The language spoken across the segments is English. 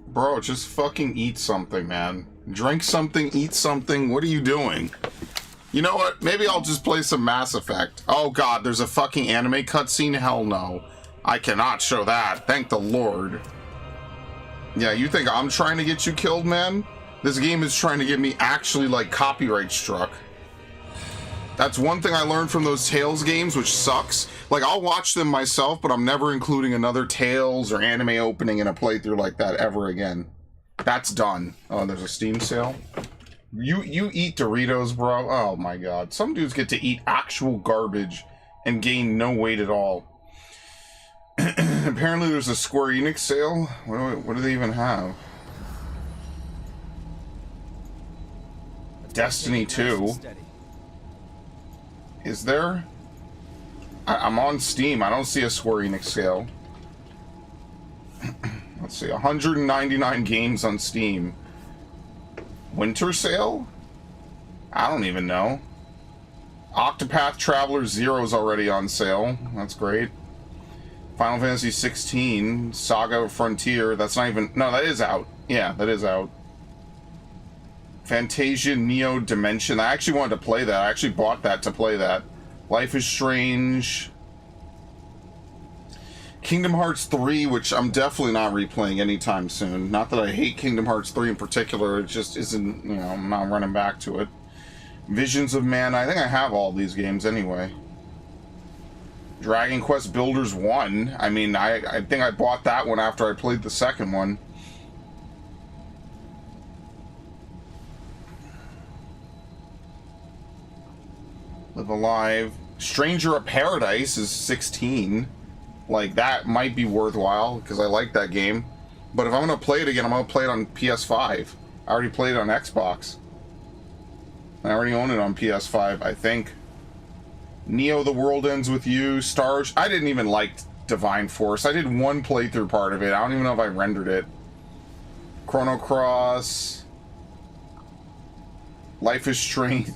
Bro, just fucking eat something, man. Drink something, eat something. What are you doing? You know what? Maybe I'll just play some Mass Effect. Oh god, there's a fucking anime cutscene? Hell no. I cannot show that. Thank the Lord. Yeah, you think I'm trying to get you killed, man? This game is trying to get me actually, like, copyright struck. That's one thing I learned from those Tales games, which sucks. Like, I'll watch them myself, but I'm never including another Tales or anime opening in a playthrough like that ever again. That's done. Oh, there's a Steam sale. You eat Doritos, bro? Oh my god. Some dudes get to eat actual garbage and gain no weight at all. Apparently there's a Square Enix sale. What do they even have? Destiny 2. Is there? I'm on Steam. I don't see a Square Enix sale. Let's see. 199 games on Steam. Winter sale? I don't even know. Octopath Traveler 0 is already on sale. That's great. Final Fantasy 16, Saga Frontier. That's not even... No, that is out. Yeah, that is out. Fantasia Neo Dimension. I actually wanted to play that. I actually bought that to play that. Life is Strange. Kingdom Hearts 3, which I'm definitely not replaying anytime soon. Not that I hate Kingdom Hearts 3 in particular, it just isn't, you know, I'm not running back to it. Visions of Mana, I think I have all these games anyway. Dragon Quest Builders 1, I mean, I think I bought that one after I played the second one. Live Alive. Stranger of Paradise is 16. Like, that might be worthwhile, because I like that game. But if I'm going to play it again, I'm going to play it on PS5. I already played it on Xbox. I already own it on PS5, I think. Neo, The World Ends With You. Stars. I didn't even like Divine Force. I did one playthrough part of it. I don't even know if I rendered it. Chrono Cross. Life is Strange.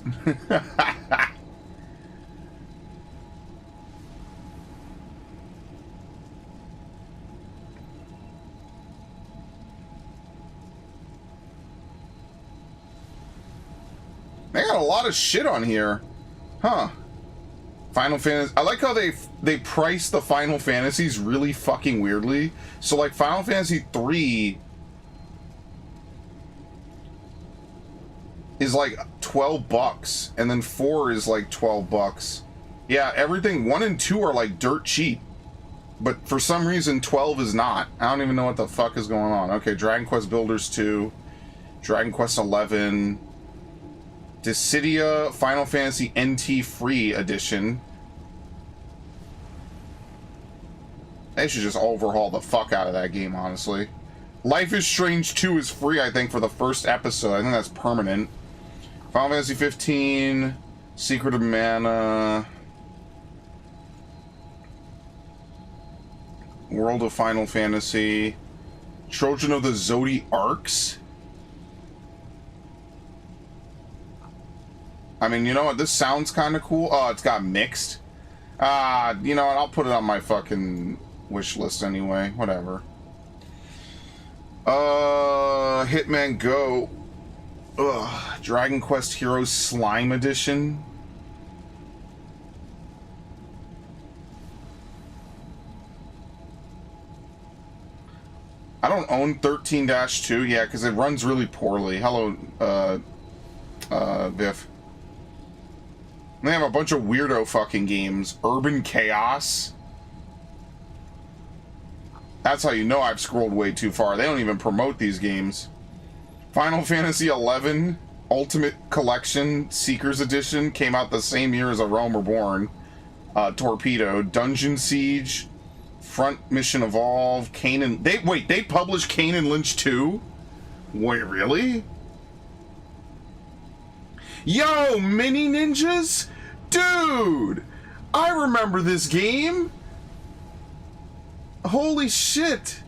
They got a lot of shit on here. Huh. Final Fantasy... I like how they price the Final Fantasies really fucking weirdly. So, like, Final Fantasy 3 is, like, $12. And then 4 is, like, $12. Yeah, everything... 1 and 2 are, like, dirt cheap. But for some reason, 12 is not. I don't even know what the fuck is going on. Okay, Dragon Quest Builders 2. Dragon Quest 11... Dissidia Final Fantasy NT Free Edition. They should just overhaul the fuck out of that game, honestly. Life is Strange 2 is free, I think, for the first episode. I think that's permanent. Final Fantasy 15, Secret of Mana, World of Final Fantasy, Trojan of the Zodiacs. I mean, you know what? This sounds kind of cool. Oh, it's got mixed. You know what? I'll put it on my fucking wish list anyway. Whatever. Hitman Go. Ugh. Dragon Quest Heroes Slime Edition. I don't own 13-2. Yeah, because it runs really poorly. Hello, Biff. They have a bunch of weirdo fucking games. Urban Chaos. That's how you know I've scrolled way too far. They don't even promote these games. Final Fantasy XI Ultimate Collection Seekers Edition came out the same year as A Realm Reborn. Torpedo. Dungeon Siege. Front Mission Evolve. Kane. They published Kane and Lynch 2? Wait, really? Yo, Mini Ninjas? Dude! I remember this game! Holy shit!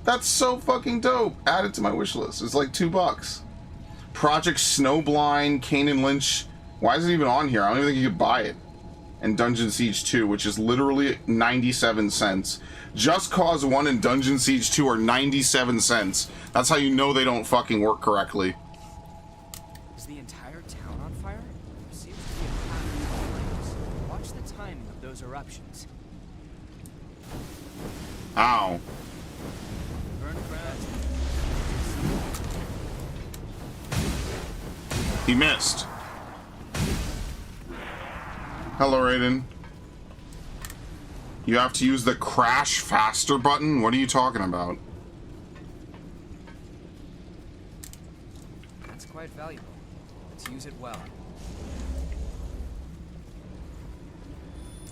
That's so fucking dope. Add it to my wish list. It's like $2. Project Snowblind, Kane and Lynch. Why is it even on here? I don't even think you could buy it. and Dungeon Siege 2, which is literally 97 cents. Just Cause 1 and Dungeon Siege 2 are 97 cents. That's how you know they don't fucking work correctly. Is the entire town on fire? There seems to be a pattern of flames. Watch the timing of those eruptions. Ow. Burn ground. He missed. Hello, Raiden. You have to use the crash faster button? What are you talking about? That's quite valuable. Let's use it well.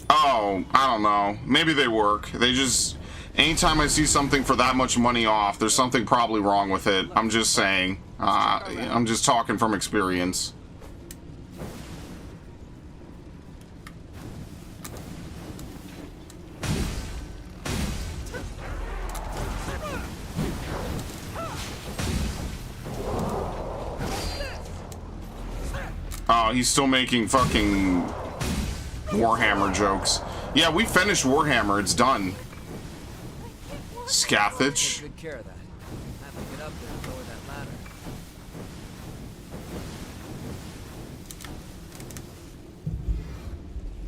Oh, I don't know. Maybe they work. They just... Anytime I see something for that much money off, there's something probably wrong with it. I'm just saying. I'm just talking from experience. Oh, he's still making fucking Warhammer jokes. Yeah, we finished Warhammer. It's done. Scathach. Take good care of that. Have to get up there and lower that ladder.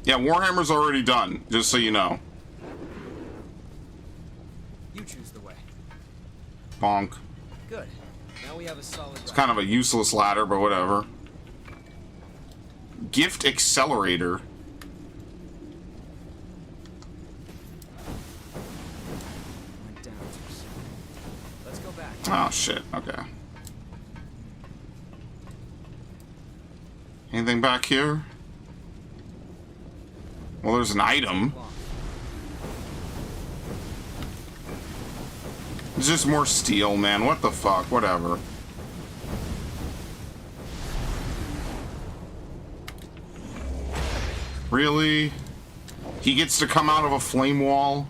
Yeah, Warhammer's already done, just so you know. You choose the way. Bonk. Good. Now we have a solid. It's kind of a useless ladder, but whatever. Gift Accelerator. Went down too soon. Let's go back. Oh shit. Okay. Anything back here? Well, there's an item. It's just more steel, man. What the fuck? Whatever. Really? He gets to come out of a flame wall?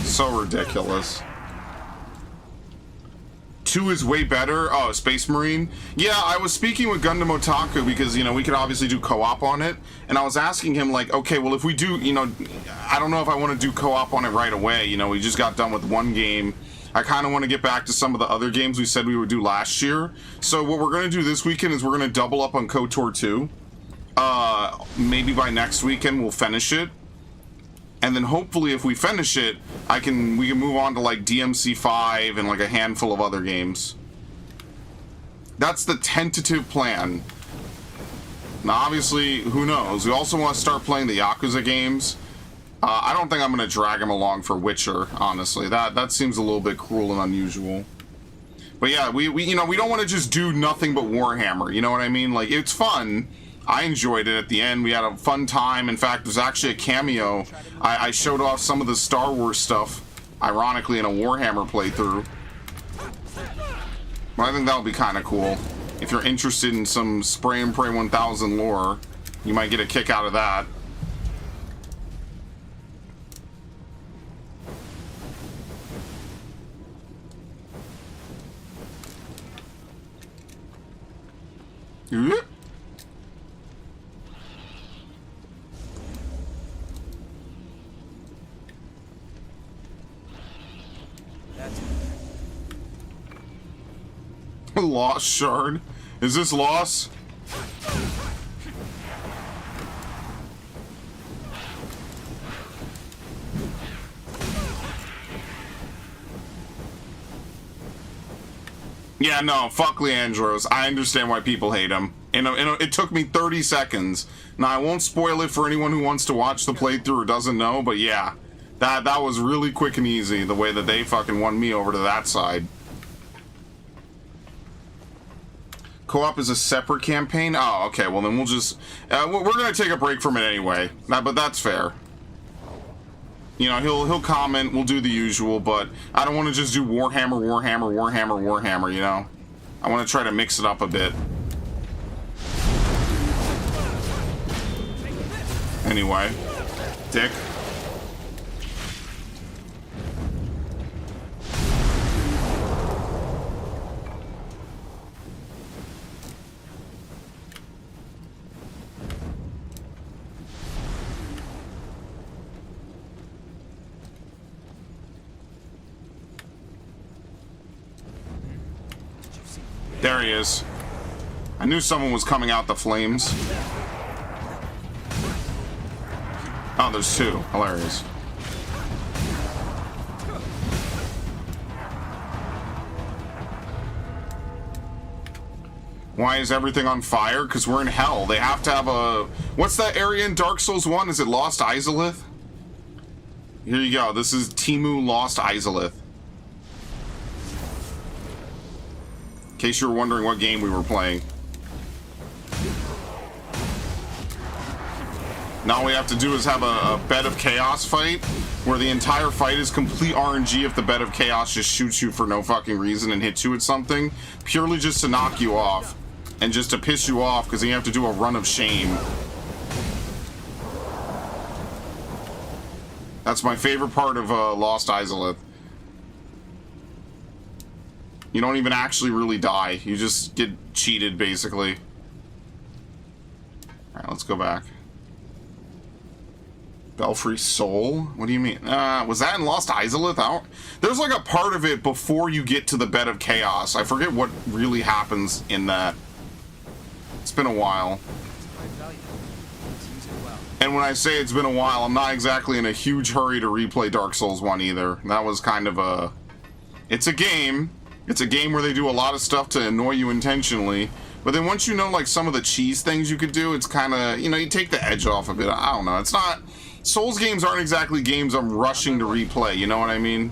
So ridiculous. 2 is way better. Oh, Space Marine? Yeah, I was speaking with Gundam Otaku because, you know, we could obviously do co-op on it. And I was asking him, like, okay, well, if we do, you know, I don't know if I want to do co-op on it right away. You know, we just got done with one game. I kind of want to get back to some of the other games we said we would do last year. So what we're going to do this weekend is we're going to double up on KOTOR 2. Maybe by next weekend we'll finish it. And then hopefully if we finish it, we can move on to like DMC5 and like a handful of other games. That's the tentative plan. Now obviously, who knows? We also want to start playing the Yakuza games. I don't think I'm going to drag him along for Witcher, honestly. That seems a little bit cruel and unusual. But yeah, we you know, we don't want to just do nothing but Warhammer, you know what I mean? Like, it's fun. I enjoyed it at the end. We had a fun time. In fact, there's actually a cameo. I showed off some of the Star Wars stuff, ironically, in a Warhammer playthrough. But I think that'll be kind of cool. If you're interested in some Spray and Pray 1000 lore, you might get a kick out of that. Lost shard? Is this lost? Yeah, no, fuck Leandros. I understand why people hate him. It took me 30 seconds. Now, I won't spoil it for anyone who wants to watch the playthrough or doesn't know, but yeah. That was really quick and easy, the way that they fucking won me over to that side. Co-op is a separate campaign? Oh, okay, well then we'll just... we're gonna take a break from it anyway. But that's fair. You know, he'll comment, we'll do the usual, but I don't want to just do Warhammer, Warhammer, Warhammer, Warhammer, you know? I want to try to mix it up a bit. Anyway. Dick. There he is. I knew someone was coming out the flames. Oh, there's two. Hilarious. Why is everything on fire? Because we're in hell. They have to have a... What's that area in Dark Souls 1? Is it Lost Izalith? Here you go. This is Timu Lost Izalith. In case you were wondering what game we were playing. Now all we have to do is have a Bed of Chaos fight, where the entire fight is complete RNG if the Bed of Chaos just shoots you for no fucking reason and hits you with something, purely just to knock you off, and just to piss you off, because then you have to do a run of shame. That's my favorite part of Lost Izalith. You don't even actually really die. You just get cheated, basically. Alright, let's go back. Belfry Soul? What do you mean? Was that in Lost Izalith? There's like a part of it before you get to the Bed of Chaos. I forget what really happens in that. It's been a while. And when I say it's been a while, I'm not exactly in a huge hurry to replay Dark Souls 1 either. That was kind of a... It's a game. It's a game where they do a lot of stuff to annoy you intentionally. But then once you know, like, some of the cheese things you could do, it's kind of, you know, you take the edge off a bit. I don't know. It's not... Souls games aren't exactly games I'm rushing to replay, you know what I mean?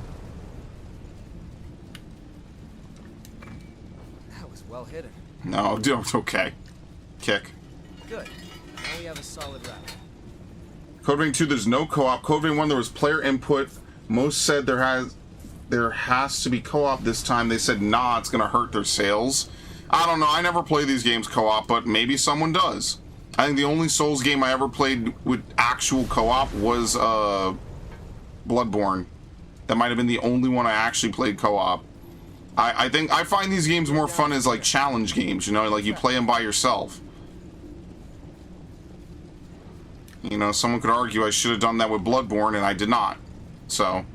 That was well hidden. No, dude, okay. Kick. Good. Now we have a solid route. Code Vein 2, there's no co-op. Code Vein 1, there was player input. Most said there has to be co-op this time. They said, nah, it's gonna hurt their sales. I don't know. I never play these games co-op, but maybe someone does. I think the only Souls game I ever played with actual co-op was Bloodborne. That might have been the only one I actually played co-op. I think I find these games more fun as like challenge games, you know, like you play them by yourself. You know, someone could argue I should have done that with Bloodborne, and I did not. So,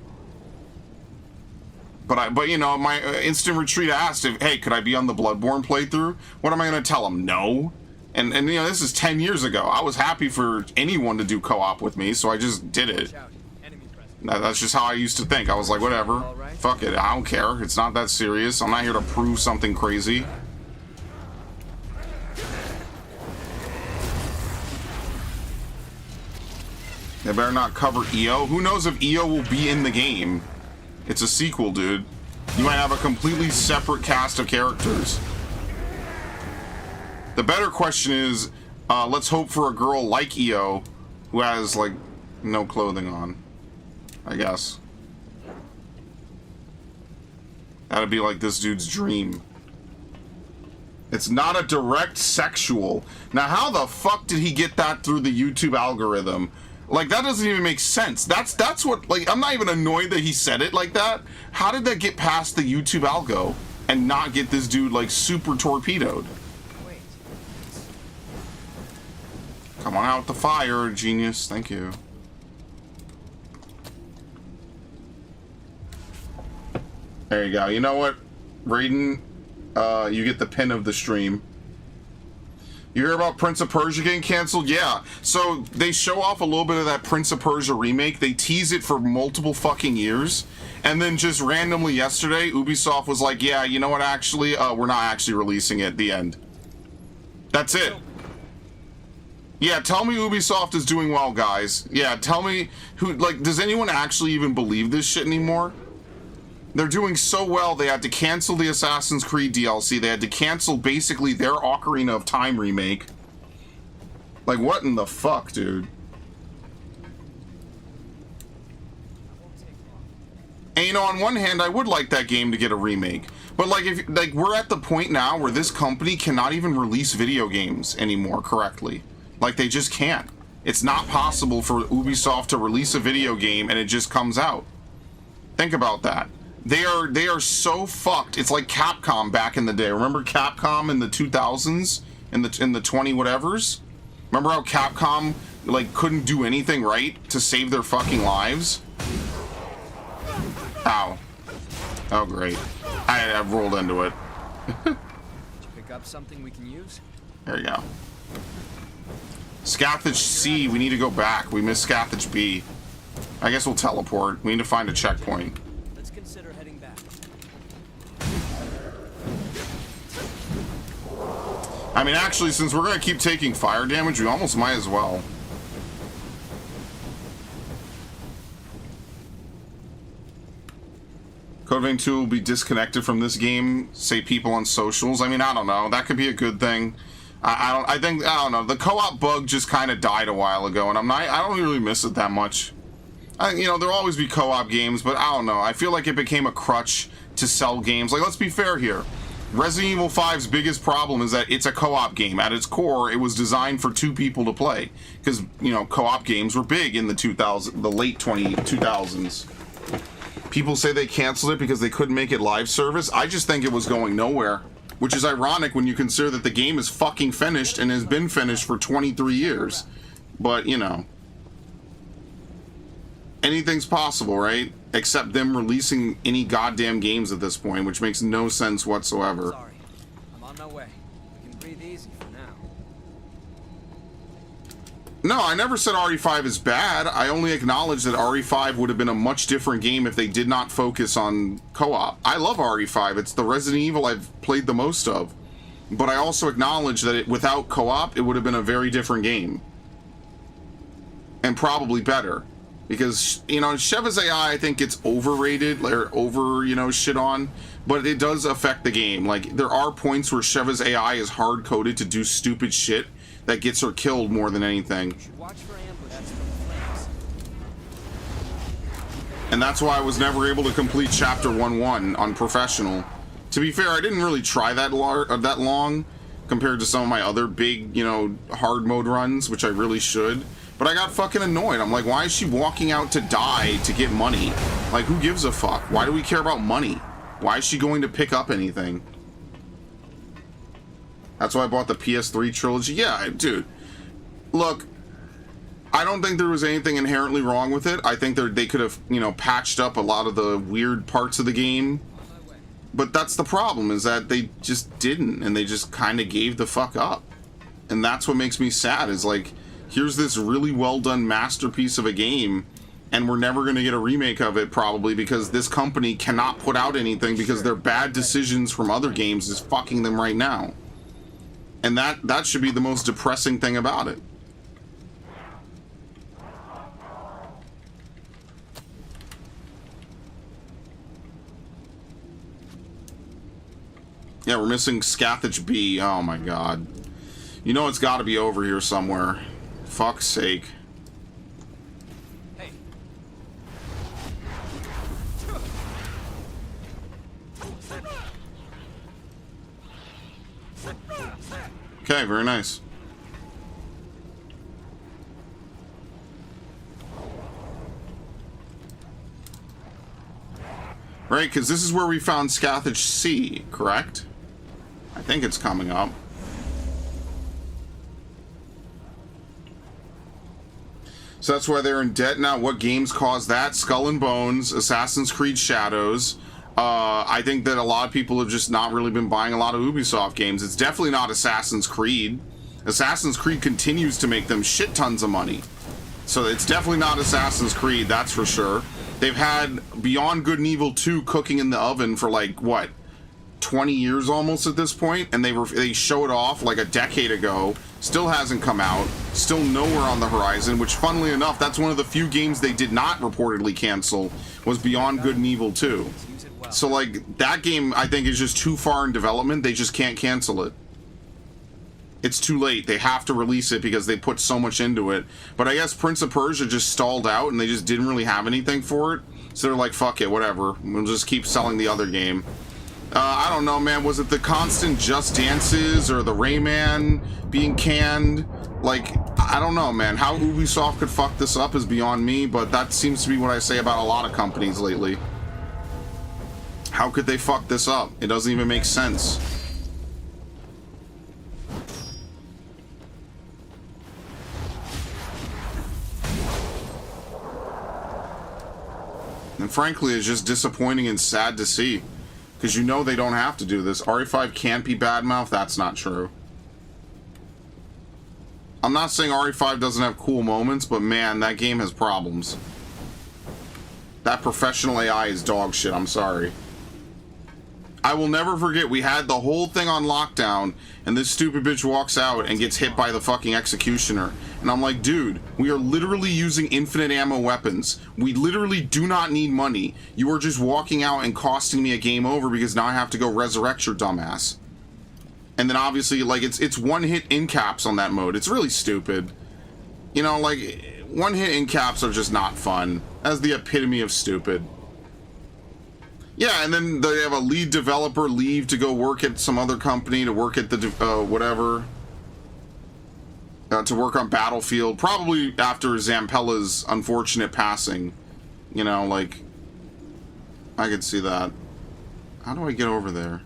but you know, my Instant Retreat asked if, hey, could I be on the Bloodborne playthrough? What am I going to tell them? No. And you know, this is 10 years ago. I was happy for anyone to do co-op with me, so I just did it. That's just how I used to think. I was like, whatever. Fuck it. I don't care. It's not that serious. I'm not here to prove something crazy. They better not cover EO. Who knows if EO will be in the game? It's a sequel, dude. You might have a completely separate cast of characters. The better question is, let's hope for a girl like EO who has, like, no clothing on. I guess. That'd be like this dude's dream. It's not a direct sexual. Now, how the fuck did he get that through the YouTube algorithm? Like, that doesn't even make sense. That's what, like, I'm not even annoyed that he said it like that. How did that get past the YouTube algo and not get this dude, like, super torpedoed? Come on out with the fire, genius. Thank you. There you go. You know what, Raiden? You get the pin of the stream. You hear about Prince of Persia getting canceled? Yeah. So they show off a little bit of that Prince of Persia remake. They tease it for multiple fucking years. And then just randomly yesterday, Ubisoft was like, yeah, you know what, actually, we're not actually releasing it at the end. That's it. Yeah, tell me Ubisoft is doing well, guys. Yeah, tell me who, like, does anyone actually even believe this shit anymore? They're doing so well, they had to cancel the Assassin's Creed DLC. They had to cancel basically their Ocarina of Time remake. Like, what in the fuck, dude? And, you know, on one hand, I would like that game to get a remake. But, like, if like we're at the point now where this company cannot even release video games anymore correctly. Like, they just can't. It's not possible for Ubisoft to release a video game and it just comes out. Think about that. They are so fucked. It's like Capcom back in the day. Remember Capcom in the 2000s? In the 20 whatevers? Remember how Capcom, like, couldn't do anything right to save their fucking lives? Ow. Oh, great. I rolled into it. pick up something we can use? There you go. Scathach C, we need to go back. We missed Scathach B. I guess we'll teleport. We need to find a checkpoint. Let's consider heading back. I mean, actually, since we're going to keep taking fire damage, we almost might as well. Code Vein 2 will be disconnected from this game, say people on socials. I mean, I don't know. That could be a good thing. I don't know. The co-op bug just kind of died a while ago, and I don't really miss it that much. You know, there'll always be co-op games, but I don't know. I feel like it became a crutch to sell games. Like, let's be fair here. Resident Evil 5's biggest problem is that it's a co-op game. At its core, it was designed for 2 people to play. Because, you know, co-op games were big in the late 2000s. People say they canceled it because they couldn't make it live service. I just think it was going nowhere. Which is ironic when you consider that the game is fucking finished and has been finished for 23 years. But, you know. Anything's possible, right? Except them releasing any goddamn games at this point, which makes no sense whatsoever. Sorry, I'm on my way. We can breathe easy for now. No, I never said RE5 is bad. I only acknowledge that RE5 would have been a much different game if they did not focus on co-op. I love RE5. It's the Resident Evil I've played the most of. But I also acknowledge that without co-op, it would have been a very different game. And probably better. Because, you know, Sheva's AI, I think, gets overrated, or you know, shit on. But it does affect the game. Like, there are points where Sheva's AI is hard-coded to do stupid shit that gets her killed more than anything. Watch for ambush. That's from the flanks. And that's why I was never able to complete Chapter 1-1 on Professional. To be fair, I didn't really try that long compared to some of my other big, you know, hard mode runs, which I really should. But I got fucking annoyed. I'm like, why is she walking out to die to get money? Like, who gives a fuck? Why do we care about money? Why is she going to pick up anything? That's why I bought the PS3 trilogy. Yeah, dude. Look, I don't think there was anything inherently wrong with it. I think they could have, you know, patched up a lot of the weird parts of the game. But that's the problem, is that they just didn't, and they just kind of gave the fuck up. And that's what makes me sad, is like, here's this really well done masterpiece of a game, and we're never going to get a remake of it probably because this company cannot put out anything because their bad decisions from other games is fucking them right now. And that should be the most depressing thing about it. Yeah, we're missing Scathach B. Oh my god. You know it's got to be over here somewhere. Fuck's sake. Hey. Okay, very nice. Right, because this is where we found Scathach C, correct? I think it's coming up. So that's why they're in debt now. What games caused that? Skull and Bones, Assassin's Creed Shadows. I think that a lot of people have just not really been buying a lot of Ubisoft games. It's definitely not Assassin's Creed. Assassin's Creed continues to make them shit tons of money. So it's definitely not Assassin's Creed, that's for sure. They've had Beyond Good and Evil 2 cooking in the oven for like, what, 20 years almost at this point, and they show it off like a decade ago. Still hasn't come out, still nowhere on the horizon, which funnily enough, that's one of the few games they did not reportedly cancel, was Beyond Good and Evil 2. So like, that game I think is just too far in development, they just can't cancel it. It's too late, they have to release it because they put so much into it. But I guess Prince of Persia just stalled out and they just didn't really have anything for it, so they're like, fuck it, whatever, we'll just keep selling the other game. I don't know, man. Was it the constant Just Dances or the Rayman being canned? Like, I don't know, man. How Ubisoft could fuck this up is beyond me, but that seems to be what I say about a lot of companies lately. How could they fuck this up? It doesn't even make sense. And frankly, it's just disappointing and sad to see. Because you know they don't have to do this. RE5 can't be bad mouth. That's not true. I'm not saying RE5 doesn't have cool moments, but man, that game has problems. That professional AI is dog shit. I'm sorry. I will never forget, we had the whole thing on lockdown, and this stupid bitch walks out and gets hit by the fucking executioner. And I'm like, dude, we are literally using infinite ammo weapons. We literally do not need money. You are just walking out and costing me a game over because now I have to go resurrect your dumbass. And then obviously, like, it's one hit in caps on that mode. It's really stupid. You know, like, one hit in caps are just not fun. That's the epitome of stupid. Yeah, and then they have a lead developer leave to go work at some other company, to work at the, whatever. To work on Battlefield. Probably after Zampella's unfortunate passing. You know, like, I could see that. How do I get over there?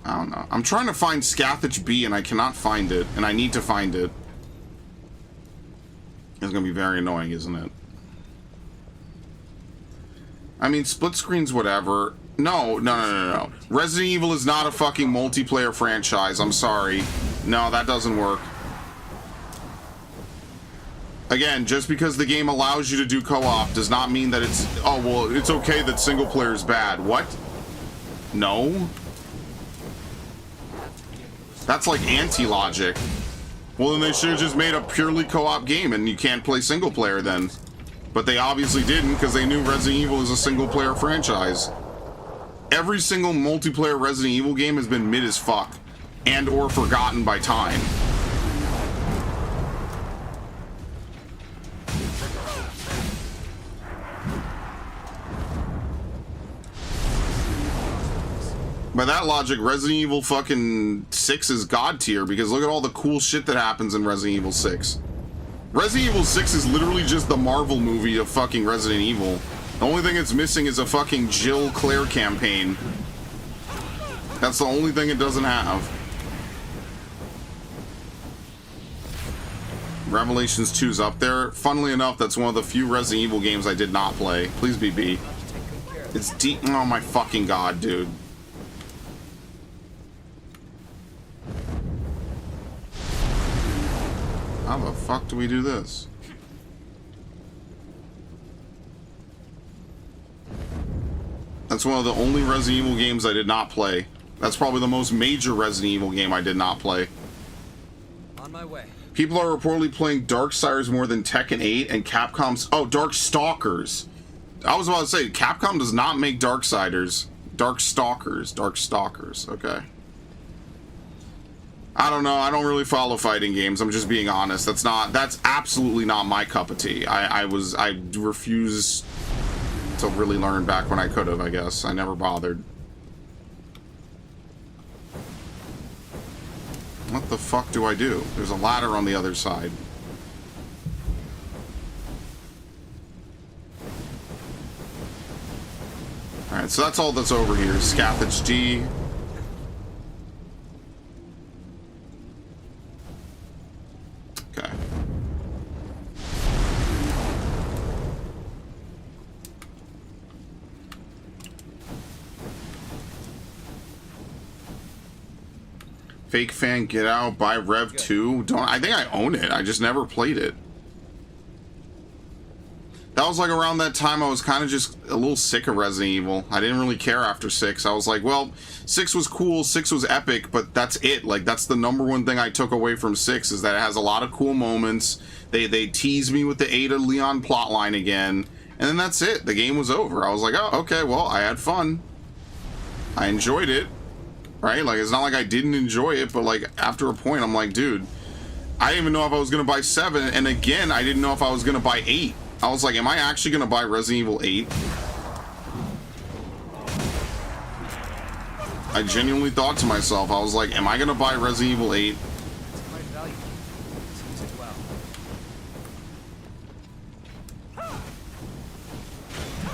I don't know. I'm trying to find Scathach B and I cannot find it, and I need to find it. It's gonna be very annoying, isn't it? I mean, split screens, whatever. No. Resident Evil is not a fucking multiplayer franchise. I'm sorry. No, that doesn't work. Again, just because the game allows you to do co-op does not mean that it's... Oh, well, it's okay that single player is bad. What? No? That's like anti-logic. Well, then they should have just made a purely co-op game and you can't play single player then. But they obviously didn't because they knew Resident Evil is a single player franchise. Every single multiplayer Resident Evil game has been mid as fuck and or forgotten by time. By that logic, Resident Evil fucking 6 is god tier because look at all the cool shit that happens in Resident Evil 6. Resident Evil 6 is literally just the Marvel movie of fucking Resident Evil. The only thing it's missing is a fucking Jill Claire campaign. That's the only thing it doesn't have. Revelations 2's up there. Funnily enough, that's one of the few Resident Evil games I did not play. Please be B. It's deep. Oh my fucking god, dude. How the fuck do we do this? That's one of the only Resident Evil games I did not play. That's probably the most major Resident Evil game I did not play. On my way. People are reportedly playing Darksiders more than Tekken 8 and Capcom's... Oh, Darkstalkers. I was about to say, Capcom does not make Darksiders. Darkstalkers. Okay. I don't know. I don't really follow fighting games. I'm just being honest. That's absolutely not my cup of tea. I refuse to really learn back when I could have, I guess. I never bothered. What the fuck do I do? There's a ladder on the other side. Alright, so that's all that's over here. Scathach D. Okay. Fake Fan Get Out, buy Rev 2. I think I own it. I just never played it. That was like around that time I was kind of just a little sick of Resident Evil. I didn't really care after 6. I was like, well, 6 was cool, 6 was epic, but that's it. Like, that's the number one thing I took away from 6 is that it has a lot of cool moments. They teased me with the Ada Leon plotline again, and then that's it. The game was over. I was like, oh, okay, well, I had fun. I enjoyed it, right? Like, it's not like I didn't enjoy it, but like, after a point, I'm like, dude, I didn't even know if I was going to buy 7, and again, I didn't know if I was going to buy 8. I was like, am I actually going to buy Resident Evil 8? I genuinely thought to myself, I was like, am I going to buy Resident Evil 8? It's quite valuable. Seems as well.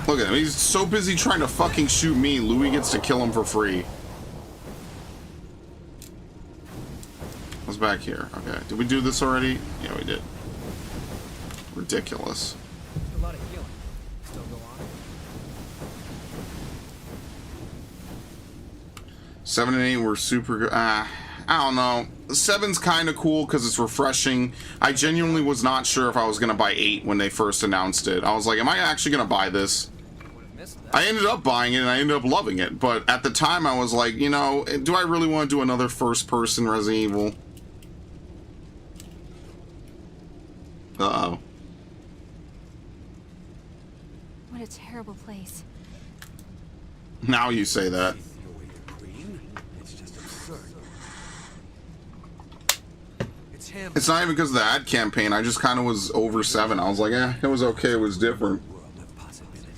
Look at him. He's so busy trying to fucking shoot me, Louis gets to kill him for free. What's back here? Okay. Did we do this already? Yeah, we did. Ridiculous. A lot of healing. Still go on. 7 and 8 were super good. I don't know. 7's kind of cool because it's refreshing. I genuinely was not sure if I was going to buy 8 when they first announced it. I was like, am I actually going to buy this? Would have missed that. I ended up buying it and I ended up loving it. But at the time, I was like, you know, do I really want to do another first-person Resident Evil? Uh-oh. What a terrible place. Now you say that. It's just absurd. It's him. It's not even because of the ad campaign. I just kind of was over 7. I was like, eh, it was okay. It was different. World of possibility.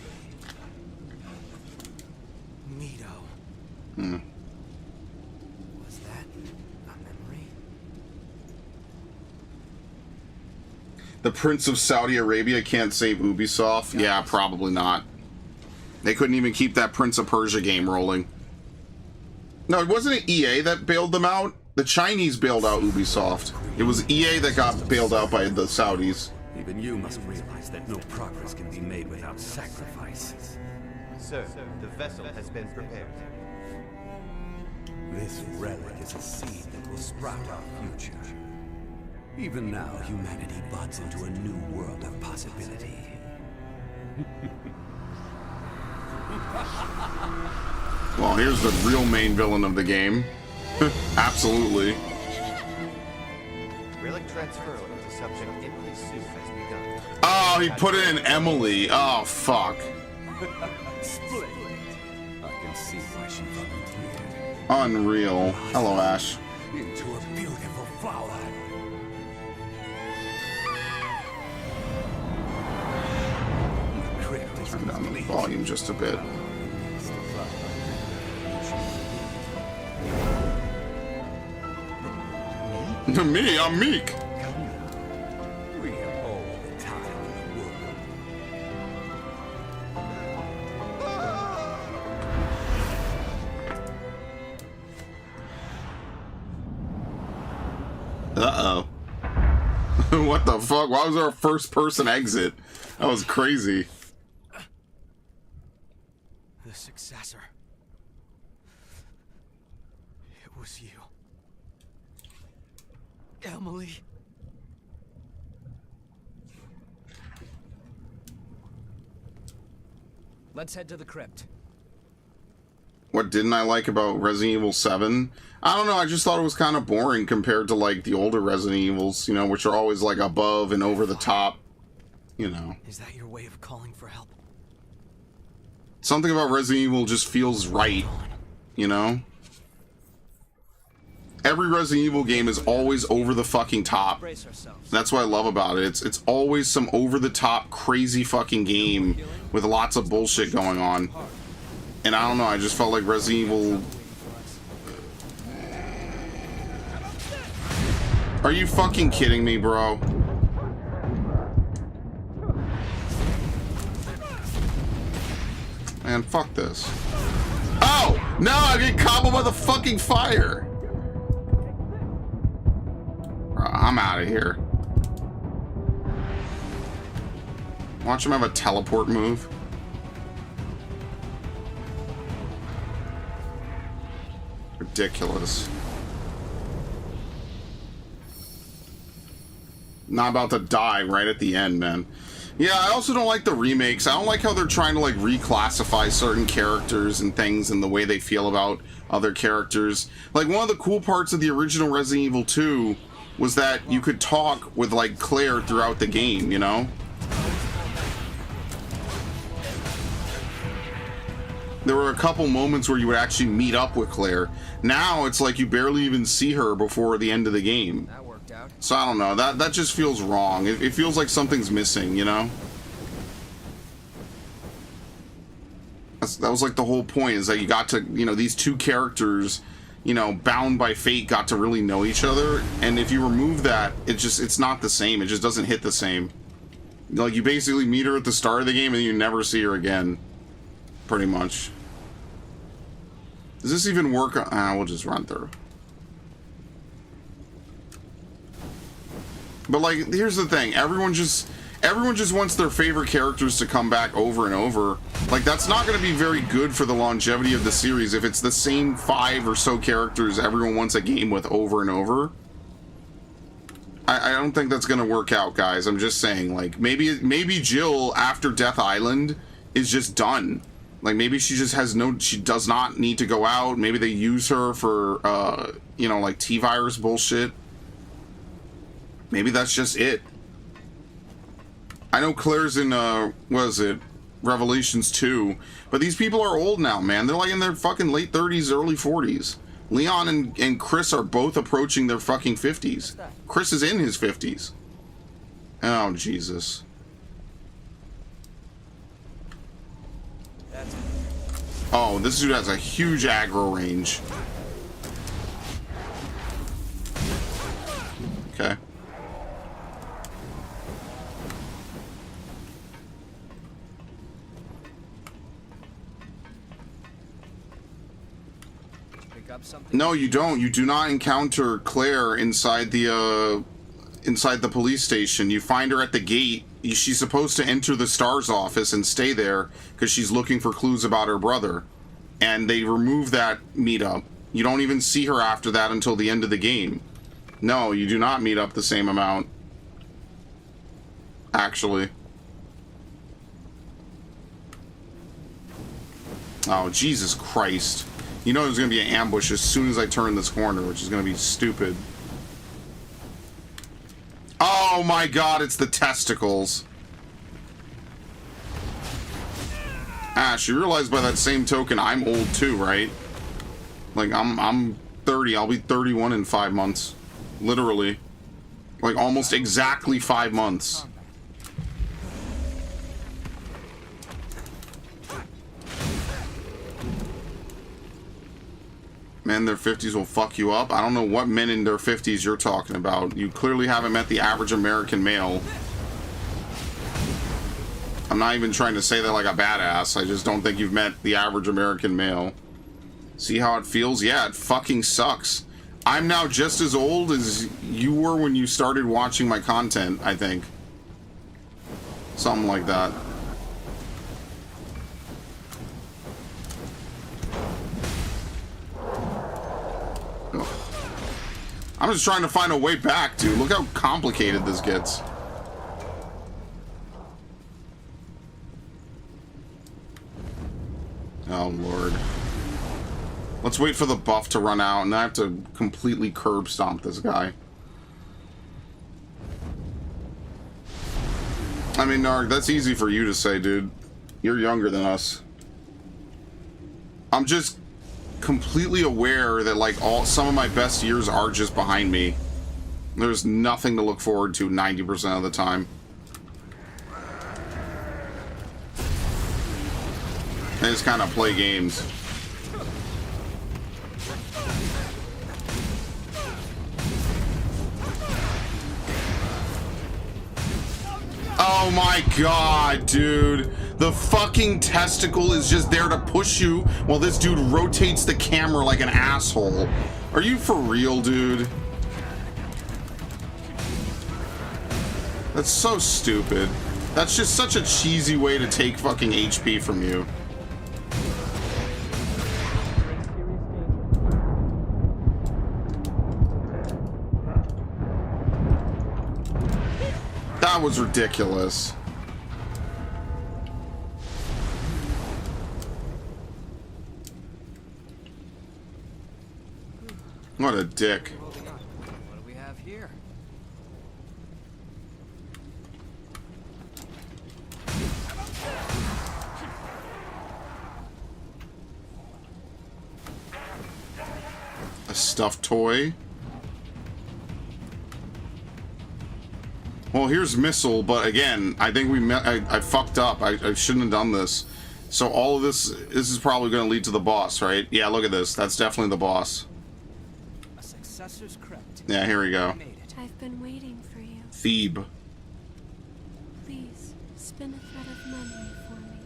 Nito. Hmm. Was that a memory? The Prince of Saudi Arabia can't save Ubisoft? Yeah, probably not. They couldn't even keep that Prince of Persia game rolling. No, wasn't it EA that bailed them out? The Chinese bailed out Ubisoft. It was EA that got bailed out by the Saudis. Even you must realize that no progress can be made without sacrifice. Sir, the vessel has been prepared. This relic is a seed that will sprout our future. Even now, humanity buds into a new world of possibility. Well, here's the real main villain of the game. Absolutely. Relic transfer of the subject Emily Sue has begun. Oh, he put it in Emily. Oh, fuck. Splendid. I can see why she volunteered. Unreal. Hello, Ash. Into a beautiful flower. The crypt is Turn down the complete. volume just a bit. Me, I'm meek. We have all the time in the world. Uh-oh. What the fuck? Why was there a first-person exit? That was crazy. The successor. It was you. Emily. Let's head to the crypt. What didn't I like about Resident Evil 7? I don't know, I just thought it was kind of boring compared to, like, the older Resident Evils, you know, which are always, like, above and over the top, you know. Is that your way of calling for help? Something about Resident Evil just feels right, you know? Every Resident Evil game is always over the fucking top. Brace ourselves. That's what I love about it. It's always some over-the-top, crazy fucking game with lots of bullshit going on. And I don't know, I just felt like Resident Evil... Are you fucking kidding me, bro? Man, fuck this. Oh! No, I get cobbled by the fucking fire! I'm out of here. Watch him have a teleport move. Ridiculous. Not about to die right at the end, man. Yeah, I also don't like the remakes. I don't like how they're trying to, like, reclassify certain characters and things and the way they feel about other characters. Like, one of the cool parts of the original Resident Evil 2 was that you could talk with, like, Claire throughout the game, you know? There were a couple moments where you would actually meet up with Claire. Now it's like you barely even see her before the end of the game. That worked out. So I don't know, that just feels wrong. It feels like something's missing, you know? That was like the whole point, is that you got to, you know, these two characters, you know, bound by fate, got to really know each other. And if you remove that, it's not the same. It just doesn't hit the same. Like, you basically meet her at the start of the game and you never see her again. Pretty much. Does this even work? We'll just run through. But like, here's the thing: everyone just wants their favorite characters to come back over and over. Like, that's not going to be very good for the longevity of the series if it's the same 5 or so characters everyone wants a game with over and over. I don't think that's going to work out, guys. I'm just saying, like, maybe Jill after Death Island is just done. Like, maybe she just has she does not need to go out. Maybe they use her for, you know, like T-Virus bullshit. Maybe that's just it. I know Claire's in, what is it? Revelations 2. But these people are old now, man. They're like in their fucking late 30s, early 40s. Leon and Chris are both approaching their fucking 50s. Chris is in his 50s. Oh, Jesus. Oh, this dude has a huge aggro range. Okay. No, you don't. You do not encounter Claire inside the police station. You find her at the gate. She's supposed to enter the STARS office and stay there because she's looking for clues about her brother. And they remove that meetup. You don't even see her after that until the end of the game. No, you do not meet up the same amount. Actually. Oh, Jesus Christ. You know there's going to be an ambush as soon as I turn this corner, which is going to be stupid. Oh my God, it's the testicles. Ash, you realize by that same token I'm old too, right? Like, I'm 30. I'll be 31 in 5 months. Literally. Like, almost exactly 5 months. Men in their 50s will fuck you up. I don't know what men in their 50s you're talking about. You clearly haven't met the average American male. I'm not even trying to say that like a badass. I just don't think you've met the average American male. See how it feels? Yeah, it fucking sucks. I'm now just as old as you were when you started watching my content, I think. Something like that. I'm just trying to find a way back, dude. Look how complicated this gets. Oh, Lord. Let's wait for the buff to run out, and I have to completely curb stomp this guy. I mean, Narg, that's easy for you to say, dude. You're younger than us. I'm just completely aware that like some of my best years are just behind me. There's nothing to look forward to 90% of the time. I just kind of play games. Oh my God, dude. The fucking testicle is just there to push you while this dude rotates the camera like an asshole. Are you for real, dude? That's so stupid. That's just such a cheesy way to take fucking HP from you. That was ridiculous. What a dick. What do we have here? A stuffed toy. Well, here's Missile, but again, I think I fucked up. I shouldn't have done this. So all of this is probably going to lead to the boss, right? Yeah, look at this. That's definitely the boss. A successor's crypt. Yeah, here we go. Made it. I've been waiting for you. Thebe. Please, spin a thread of memory for me.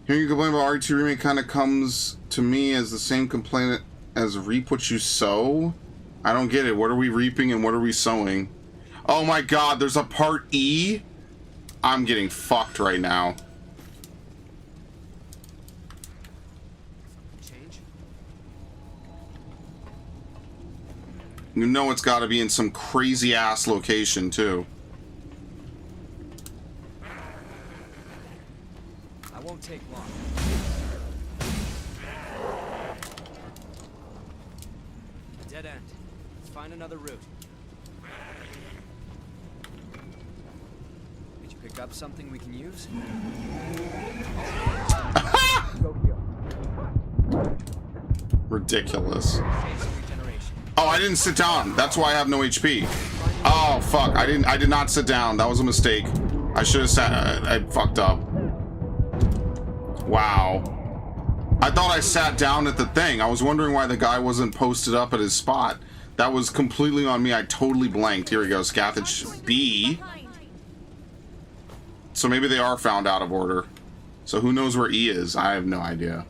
Hearing you complain about RE2 Remake kind of comes to me as the same complaint as reap what you sow. I don't get it. What are we reaping and what are we sowing? Oh my god, there's a part E? I'm getting fucked right now. Change? You know it's gotta be in some crazy ass location too. I won't take long. Dead end. Let's find another route. Did you pick up something we can use? Go here. Ridiculous. Phase regeneration. Oh, I didn't sit down. That's why I have no HP. Oh fuck, I did not sit down. That was a mistake. I should have sat. I fucked up. Wow. I thought I sat down at the thing. I was wondering why the guy wasn't posted up at his spot. That was completely on me. I totally blanked. Here we go. Scathach B. So maybe they are found out of order. So who knows where E is? I have no idea.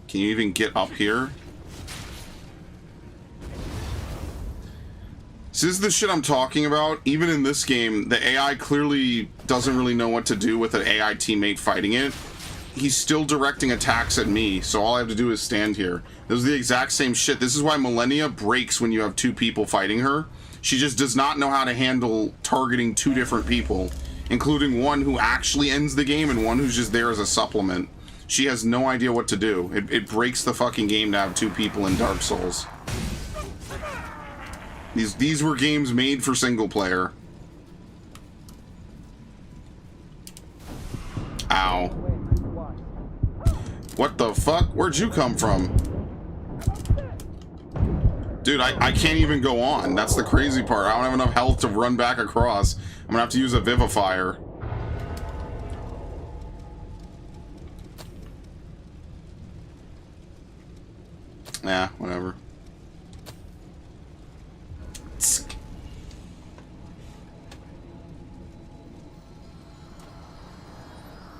Can you even get up here? So this is the shit I'm talking about. Even in this game, the AI clearly doesn't really know what to do with an AI teammate fighting it. He's still directing attacks at me, so all I have to do is stand here. This is the exact same shit. This is why Millennia breaks when you have two people fighting her. She just does not know how to handle targeting two different people, including one who actually ends the game and one who's just there as a supplement. She has no idea what to do. It breaks the fucking game to have two people in Dark Souls. These were games made for single player. Ow. What the fuck? Where'd you come from? Dude, I can't even go on. That's the crazy part. I don't have enough health to run back across. I'm gonna have to use a Vivifier. Yeah, whatever.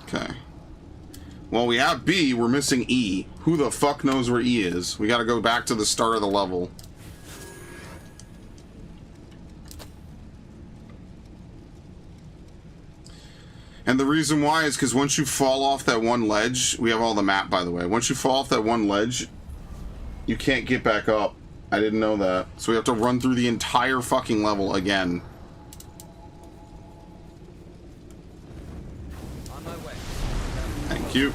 Okay. Well, we have B, we're missing E. Who the fuck knows where E is? We gotta go back to the start of the level. And the reason why is because once you fall off that one ledge, we have all the map, by the way. Once you fall off that one ledge, you can't get back up. I didn't know that. So we have to run through the entire fucking level again. On my way. Thank you.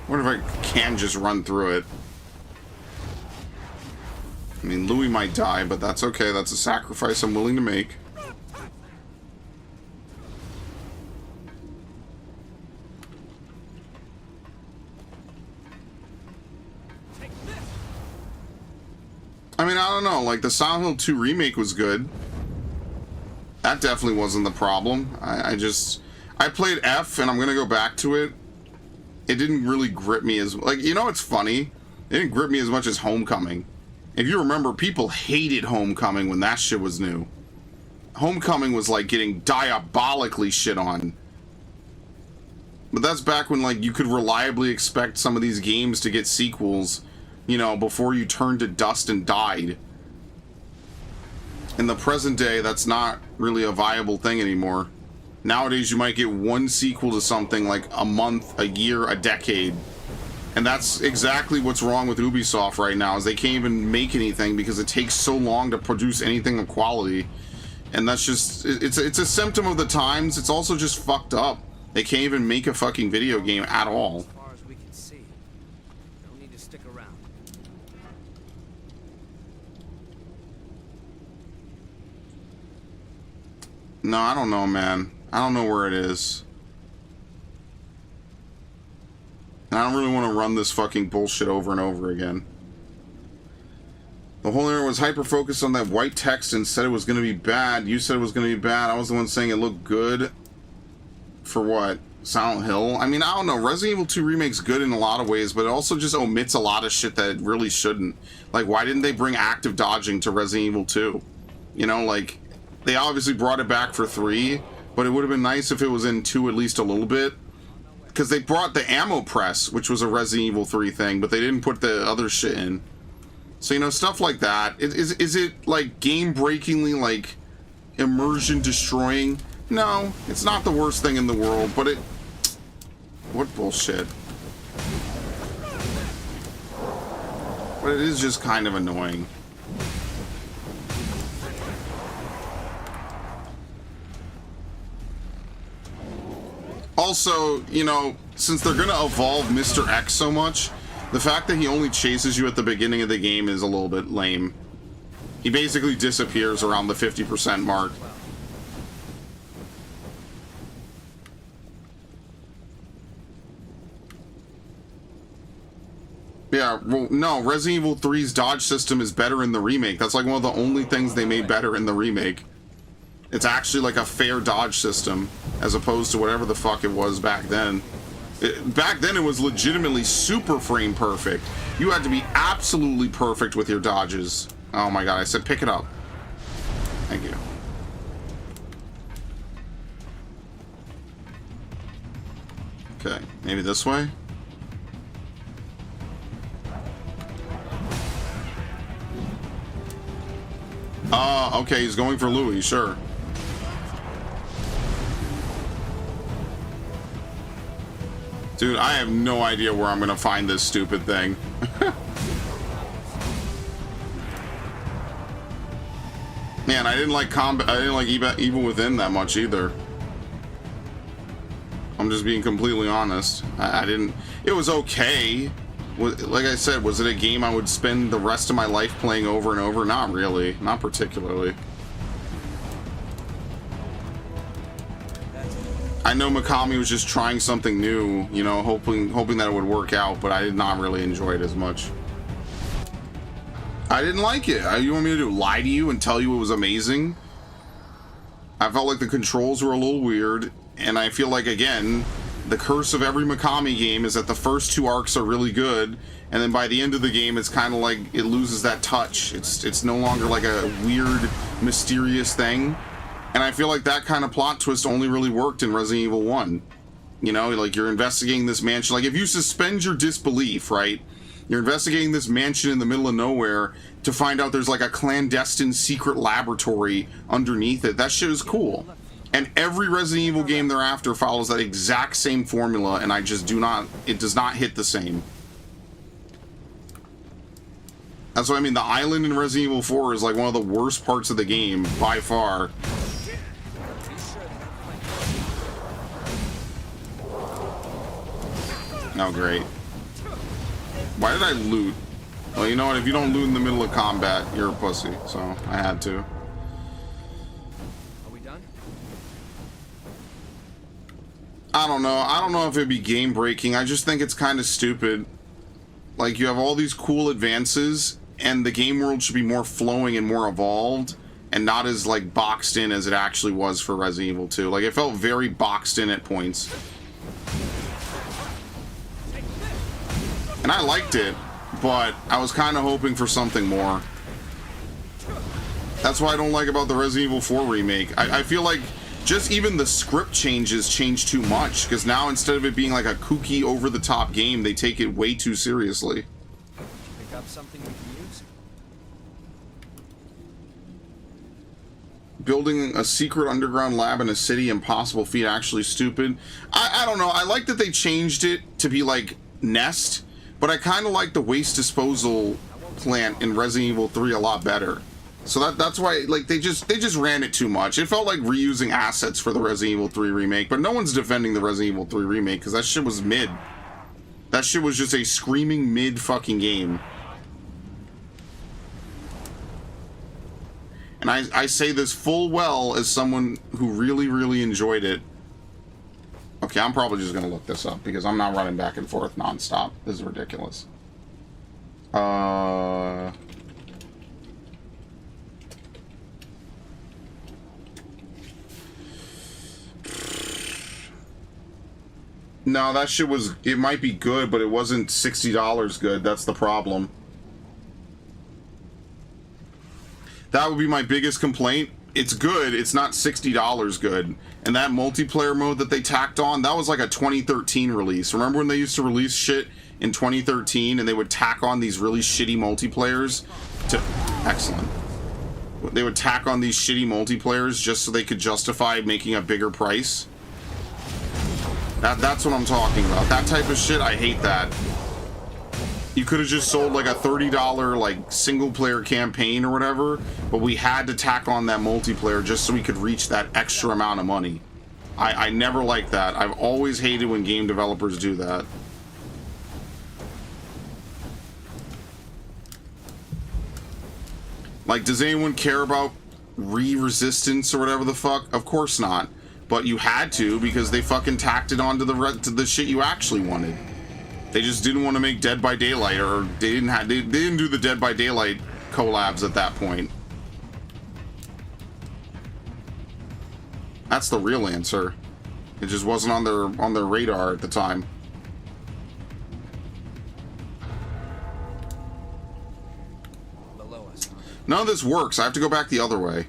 What if I can just run through it? I mean, Louis might die, but that's okay. That's a sacrifice I'm willing to make. I mean, I don't know. Like, the Silent Hill 2 remake was good. That definitely wasn't the problem. I played F, and I'm gonna go back to it. It didn't really grip me as... Like, you know what's funny? It didn't grip me as much as Homecoming. If you remember, people hated Homecoming when that shit was new. Homecoming was, like, getting diabolically shit on. But that's back when, like, you could reliably expect some of these games to get sequels, you know, before you turned to dust and died. In the present day, that's not really a viable thing anymore. Nowadays, you might get one sequel to something like a month, a year, a decade. And that's exactly what's wrong with Ubisoft right now, is they can't even make anything because it takes so long to produce anything of quality. And that's just, it's a symptom of the times. It's also just fucked up. They can't even make a fucking video game at all. As far as we can see. No need to stick around. No, I don't know, man. I don't know where it is. And I don't really want to run this fucking bullshit over and over again. The whole area was hyper-focused on that white text and said it was going to be bad. You said it was going to be bad. I was the one saying it looked good. For what? Silent Hill? I mean, I don't know. Resident Evil 2 Remake's good in a lot of ways, but it also just omits a lot of shit that it really shouldn't. Like, why didn't they bring active dodging to Resident Evil 2? You know, like, they obviously brought it back for 3, but it would have been nice if it was in 2 at least a little bit. because they brought the ammo press, which was a Resident Evil 3 thing, but they didn't put the other shit in. So, you know, stuff like that. Is it like game-breakingly, like, immersion-destroying? No, it's not the worst thing in the world, but it... What bullshit. But it is just kind of annoying. Also, you know, since they're gonna evolve Mr. X so much, the fact that he only chases you at the beginning of the game is a little bit lame. He basically disappears around the 50% mark. Yeah, well, no, Resident Evil 3's dodge system is better in the remake. That's like one of the only things they made better in the remake. It's actually like a fair dodge system, as opposed to whatever the fuck it was back then. Back then it was legitimately super frame perfect. You had to be absolutely perfect with your dodges. Oh my god, I said pick it up. Thank you. Okay, maybe this way? Okay, he's going for Louis, sure. Dude, I have no idea where I'm gonna find this stupid thing. Man, I didn't like combat. I didn't like Evil Within that much either. I'm just being completely honest. I didn't. It was okay. Like I said, was it a game I would spend the rest of my life playing over and over? Not really. Not particularly. I know Mikami was just trying something new, you know, hoping that it would work out, but I did not really enjoy it as much. I didn't like it. You want me to do? Lie to you and tell you it was amazing? I felt like the controls were a little weird, and I feel like, again, the curse of every Mikami game is that the first two arcs are really good, and then by the end of the game, it's kind of like it loses that touch. It's no longer like a weird, mysterious thing. And I feel like that kind of plot twist only really worked in Resident Evil 1. You know, like you're investigating this mansion. Like if you suspend your disbelief, right? You're investigating this mansion in the middle of nowhere to find out there's like a clandestine secret laboratory underneath it. That shit is cool. And every Resident Evil game thereafter follows that exact same formula, and I just do not, it does not hit the same. That's what I mean. The island in Resident Evil 4 is like one of the worst parts of the game by far. Oh, great. Why did I loot? Well, you know what? If you don't loot in the middle of combat, you're a pussy. So, I had to. Are we done? I don't know. I don't know if it'd be game breaking. I just think it's kind of stupid. Like, you have all these cool advances, and the game world should be more flowing and more evolved, and not as, like, boxed in as it actually was for Resident Evil 2. Like, it felt very boxed in at points. And I liked it, but I was kind of hoping for something more. That's what I don't like about the Resident Evil 4 remake. I feel like just even the script changes change too much, because now instead of it being like a kooky, over-the-top game, they take it way too seriously. Pick up something we can use? Building a secret underground lab in a city, impossible feat, actually stupid. I don't know. I like that they changed it to be like Nest, but I kind of like the waste disposal plant in Resident Evil 3 a lot better. So that's why, like, they just ran it too much. It felt like reusing assets for the Resident Evil 3 remake, but no one's defending the Resident Evil 3 remake because that shit was mid. That shit was just a screaming mid fucking game. And I say this full well as someone who really, really enjoyed it. Okay, I'm probably just gonna look this up because I'm not running back and forth nonstop. This is ridiculous. No, that shit was, it might be good, but it wasn't $60 good. That's the problem. That would be my biggest complaint. it's good. It's not $60 good. And that multiplayer mode that they tacked on, that was like a 2013 release. Remember when they used to release shit in 2013 and they would tack on these really shitty multiplayers to... Excellent. They would tack on these shitty multiplayers just so they could justify making a bigger price. That's what I'm talking about. That type of shit, I hate that. You could have just sold like a $30 like single player campaign or whatever, but we had to tack on that multiplayer just so we could reach that extra amount of money. I never liked that. I've always hated when game developers do that. Like, does anyone care about resistance or whatever the fuck? Of course not. But you had to, because they fucking tacked it onto the shit you actually wanted. They just didn't want to make Dead by Daylight, or they didn't do the Dead by Daylight collabs at that point. That's the real answer. It just wasn't on their radar at the time. Below us, huh? None of this works. I have to go back the other way.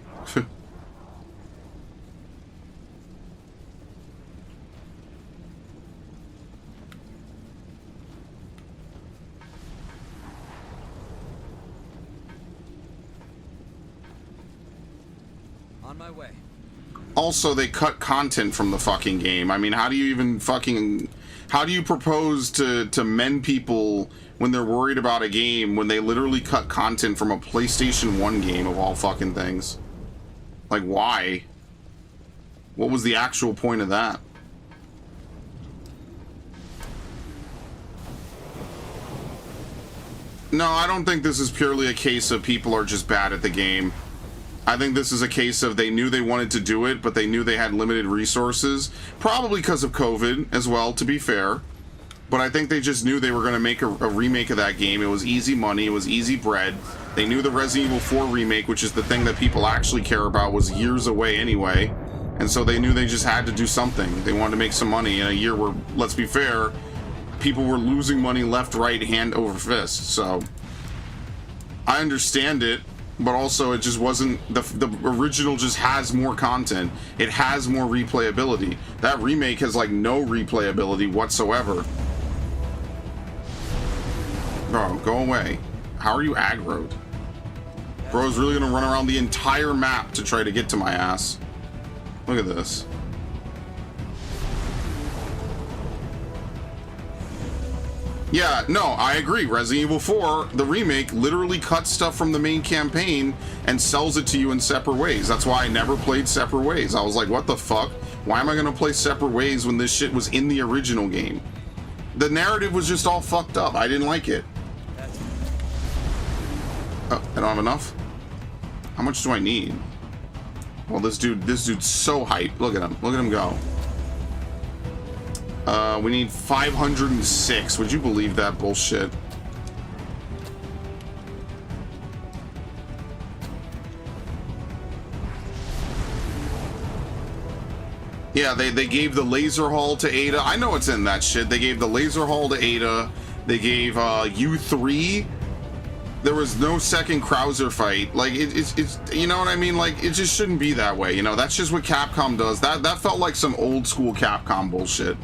On my way. Also, they cut content from the fucking game. I mean, how do you even fucking... How do you propose to mend people when they're worried about a game when they literally cut content from a PlayStation 1 game of all fucking things? Like, why? What was the actual point of that? No, I don't think this is purely a case of people are just bad at the game. I think this is a case of they knew they wanted to do it, but they knew they had limited resources. Probably because of COVID as well, to be fair. But I think they just knew they were going to make a remake of that game. It was easy money. It was easy bread. They knew the Resident Evil 4 remake, which is the thing that people actually care about, was years away anyway. And so they knew they just had to do something. They wanted to make some money in a year where, let's be fair, people were losing money left, right, hand over fist. So I understand it. But also, it just wasn't... The original just has more content. It has more replayability. That remake has, like, no replayability whatsoever. Bro, go away. How are you aggroed? Bro's really gonna run around the entire map to try to get to my ass. Look at this. Yeah, no, I agree. Resident Evil 4, the remake, literally cuts stuff from the main campaign and sells it to you in separate ways. That's why I never played Separate Ways. I was like, what the fuck? Why am I going to play Separate Ways when this shit was in the original game? The narrative was just all fucked up. I didn't like it. Oh, I don't have enough? How much do I need? Well, this dude's so hyped. Look at him. Look at him go. We need 506. Would you believe that bullshit? Yeah, they gave the laser haul to Ada. I know it's in that shit. They gave the laser haul to Ada. They gave U3. There was no second Krauser fight. Like, it's you know what I mean? Like, it just shouldn't be that way. You know, that's just what Capcom does. That felt like some old school Capcom bullshit.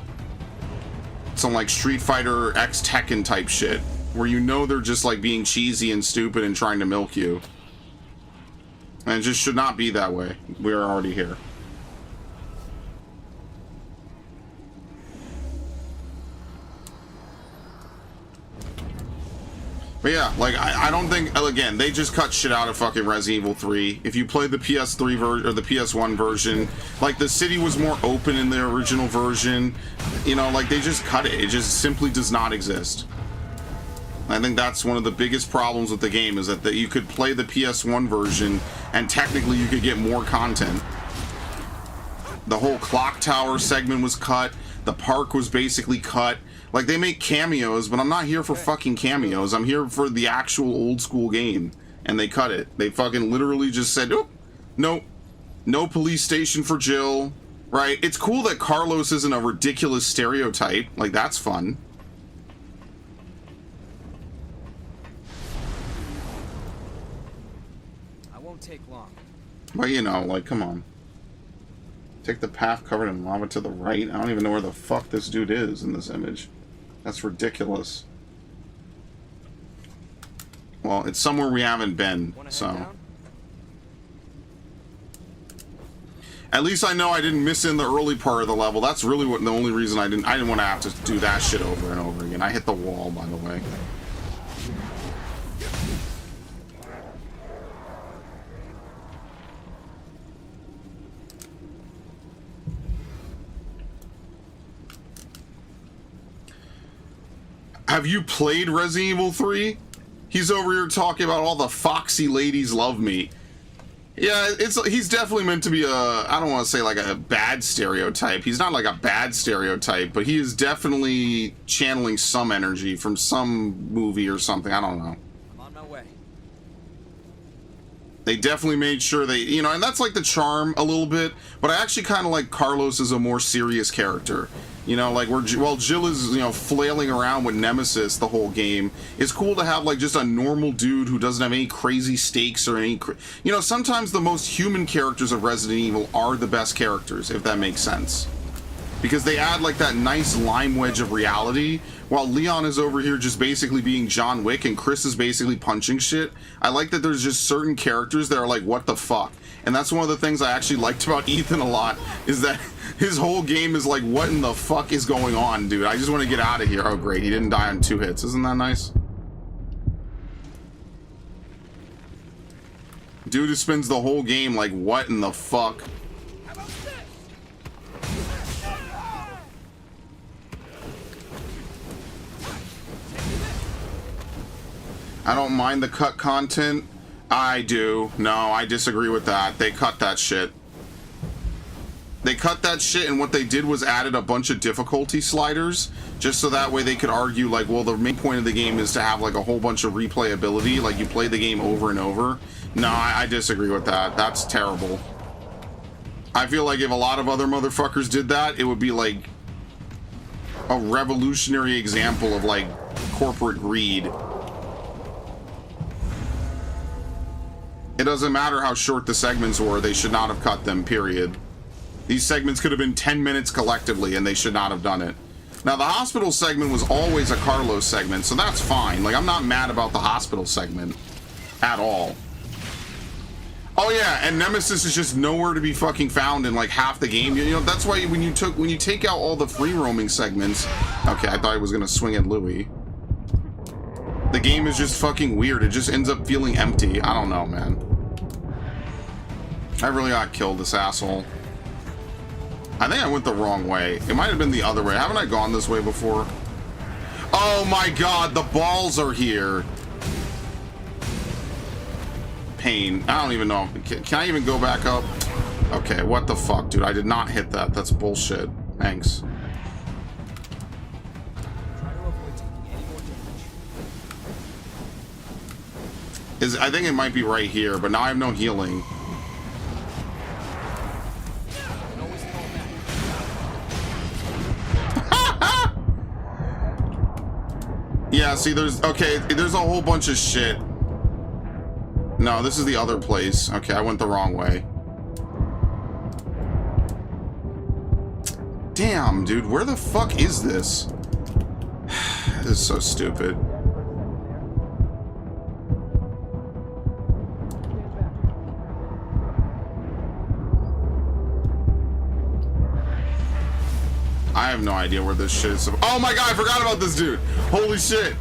Some like Street Fighter X Tekken type shit, where you know they're just like being cheesy and stupid and trying to milk you. And it just should not be that way. We are already here. But yeah, like, I don't think, again, they just cut shit out of fucking Resident Evil 3. If you play the PS3 version, or the PS1 version, like, the city was more open in the original version. You know, like, they just cut it. It just simply does not exist. I think that's one of the biggest problems with the game, is that you could play the PS1 version, and technically you could get more content. The whole clock tower segment was cut. The park was basically cut. Like, they make cameos, but I'm not here for fucking cameos. I'm here for the actual old school game. And they cut it. They fucking literally just said, oh, nope. No police station for Jill. Right? It's cool that Carlos isn't a ridiculous stereotype. Like, that's fun. I won't take long. But you know, like, come on. Take the path covered in lava to the right. I don't even know where the fuck this dude is in this image. That's ridiculous. Well, it's somewhere we haven't been, so. At least I know I didn't miss in the early part of the level. That's really what the only reason I didn't want to have to do that shit over and over again. I hit the wall, by the way. Have you played Resident Evil 3? He's over here talking about all the foxy ladies love me. Yeah, he's definitely meant to be a, I don't want to say like a bad stereotype. He's not like a bad stereotype, but he is definitely channeling some energy from some movie or something. I don't know. I'm on my way. They definitely made sure they, you know, and that's like the charm a little bit, but I actually kind of like Carlos as a more serious character. You know, like, while Jill is, you know, flailing around with Nemesis the whole game, it's cool to have, like, just a normal dude who doesn't have any crazy stakes or any... You know, sometimes the most human characters of Resident Evil are the best characters, if that makes sense. Because they add, like, that nice lime wedge of reality, while Leon is over here just basically being John Wick and Chris is basically punching shit. I like that there's just certain characters that are like, what the fuck? And that's one of the things I actually liked about Ethan a lot, is that his whole game is like, what in the fuck is going on, dude? I just want to get out of here. Oh, great. He didn't die on 2 hits. Isn't that nice? Dude who spends the whole game like, what in the fuck? I don't mind the cut content. I do. No, I disagree with that. They cut that shit. They cut that shit, and what they did was added a bunch of difficulty sliders, just so that way they could argue, like, well, the main point of the game is to have, like, a whole bunch of replayability, like, you play the game over and over. No, I disagree with that. That's terrible. I feel like if a lot of other motherfuckers did that, it would be, like, a revolutionary example of, like, corporate greed. It doesn't matter how short the segments were, they should not have cut them, period. These segments could have been 10 minutes collectively, and they should not have done it. Now, the hospital segment was always a Carlos segment, so that's fine. Like, I'm not mad about the hospital segment at all. Oh yeah, and Nemesis is just nowhere to be fucking found in like half the game. You know, that's why when you take out all the free roaming segments. Okay, I thought he was gonna swing at Louis. The game is just fucking weird. It just ends up feeling empty. I don't know, man. I really got killed, this asshole. I think I went the wrong way. It might have been the other way. Haven't I gone this way before? Oh my god, the balls are here. Pain. I don't even know. Can I even go back up? Okay, what the fuck, dude? I did not hit that. That's bullshit. Thanks. I think it might be right here, but now I have no healing. Yeah, see, there's a whole bunch of shit. No, this is the other place. Okay, I went the wrong way. Damn, dude, where the fuck is this? This is so stupid. I have no idea where this shit is. Oh my god, I forgot about this dude. Holy shit.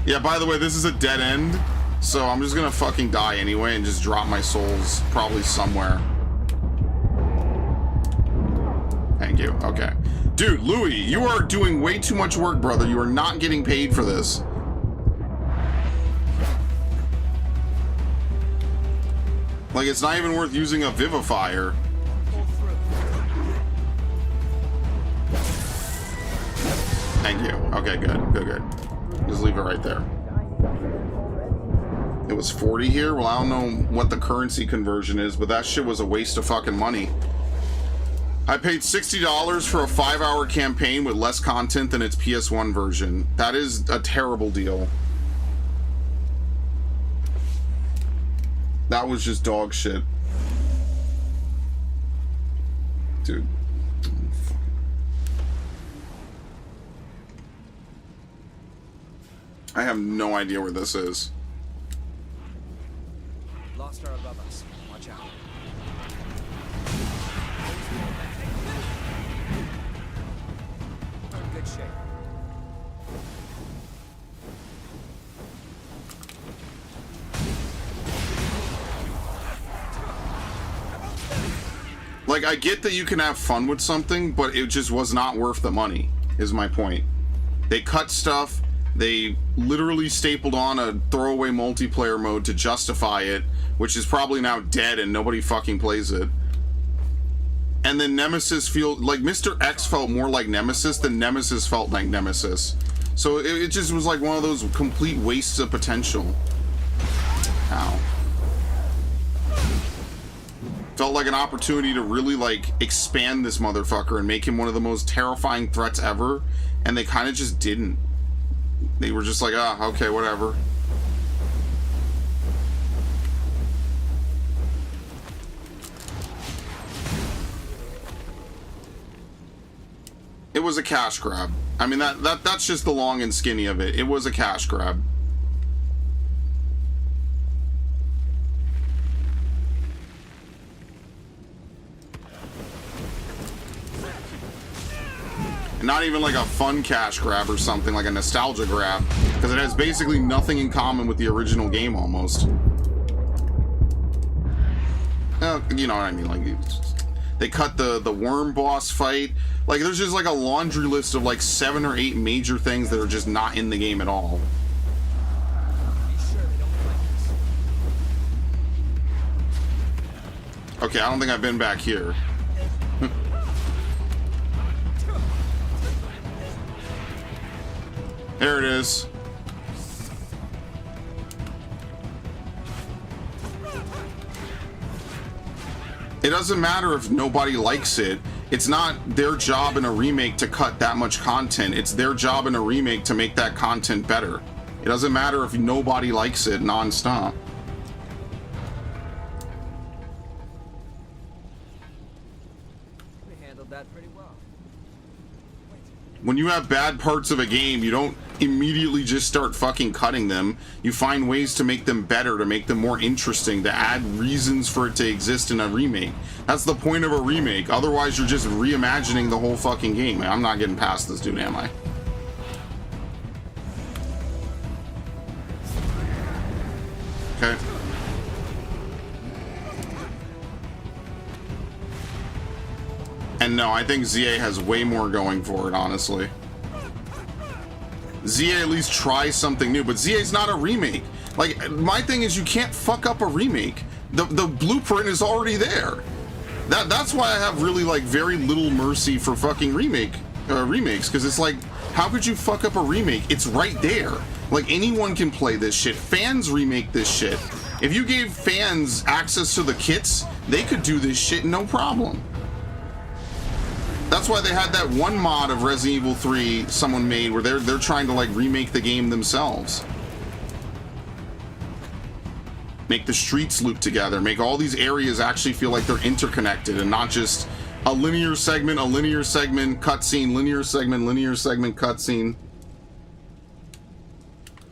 Yeah, by the way, this is a dead end. So I'm just gonna fucking die anyway and just drop my souls probably somewhere. Thank you. Okay. Dude, Louis, you are doing way too much work, brother. You are not getting paid for this. Like, it's not even worth using a vivifier. Thank you. Okay, good. Good. Just leave it right there. It was 40 here? Well, I don't know what the currency conversion is, but that shit was a waste of fucking money. I paid $60 for a 5-hour campaign with less content than its PS1 version. That is a terrible deal. That was just dog shit. Dude. I have no idea where this is. Lost are above us. Watch out. We're in good shape. Like, I get that you can have fun with something, but it just was not worth the money, is my point. They cut stuff, they literally stapled on a throwaway multiplayer mode to justify it, which is probably now dead and nobody fucking plays it. And then Nemesis like, Mr. X felt more like Nemesis than Nemesis felt like Nemesis. So it just was like one of those complete wastes of potential. Ow. Felt like an opportunity to really, like, expand this motherfucker and make him one of the most terrifying threats ever, and they kind of just didn't. They were just like, ah, okay, whatever. It was a cash grab. I mean, that's just the long and skinny of it. It was a cash grab. And not even like a fun cash grab or something, like a nostalgia grab, because it has basically nothing in common with the original game almost. You know what I mean? Like, they cut the worm boss fight. Like, there's just like a laundry list of like 7 or 8 major things that are just not in the game at all. Okay, I don't think I've been back here. There it is. It doesn't matter if nobody likes it. It's not their job in a remake to cut that much content. It's their job in a remake to make that content better. It doesn't matter if nobody likes it non-stop. We handled that pretty well. When you have bad parts of a game, you don't immediately just start fucking cutting them. You find ways to make them better, to make them more interesting, to add reasons for it to exist in a remake. That's the point of a remake. Otherwise, you're just reimagining the whole fucking game. I'm not getting past this dude, am I? Okay. And no, I think ZA has way more going for it, honestly. ZA at least tries something new, but ZA's not a remake. Like, my thing is, you can't fuck up a remake. The blueprint is already there. That's why I have really, like, very little mercy for fucking remakes, because it's like, how could you fuck up a remake? It's right there. Like, anyone can play this shit. Fans remake this shit. If you gave fans access to the kits, they could do this shit no problem. That's why they had that one mod of Resident Evil 3 someone made where they're trying to, like, remake the game themselves. Make the streets loop together, make all these areas actually feel like they're interconnected and not just a linear segment, cutscene, linear segment, cutscene.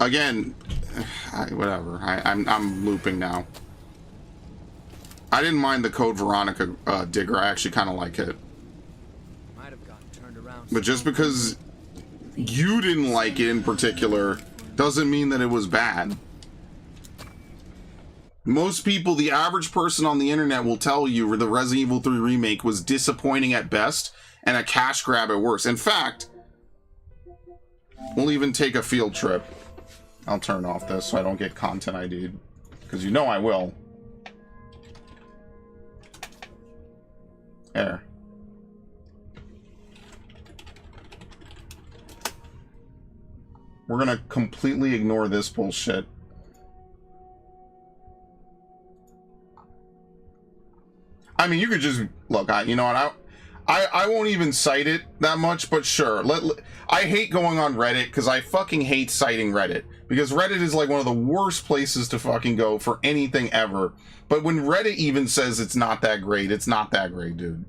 Again, whatever. I'm looping now. I didn't mind the Code Veronica digger. I actually kind of like it. But just because you didn't like it in particular doesn't mean that it was bad. Most people, the average person on the internet will tell you the Resident Evil 3 remake was disappointing at best and a cash grab at worst. In fact, we'll even take a field trip. I'll turn off this so I don't get content ID'd, because you know I will. There. We're gonna completely ignore this bullshit. I mean, you could just look. You know what? I won't even cite it that much, but sure. I hate going on Reddit because I fucking hate citing Reddit. Because Reddit is like one of the worst places to fucking go for anything ever. But when Reddit even says it's not that great, it's not that great, dude.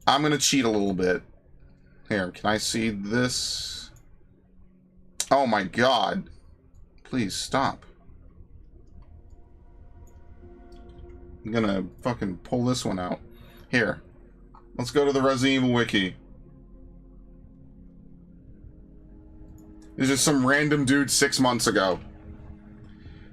I'm gonna cheat a little bit. Here, can I see this? Oh my god. Please stop. I'm gonna fucking pull this one out. Here. Let's go to the Resident Evil wiki. This is some random dude 6 months ago.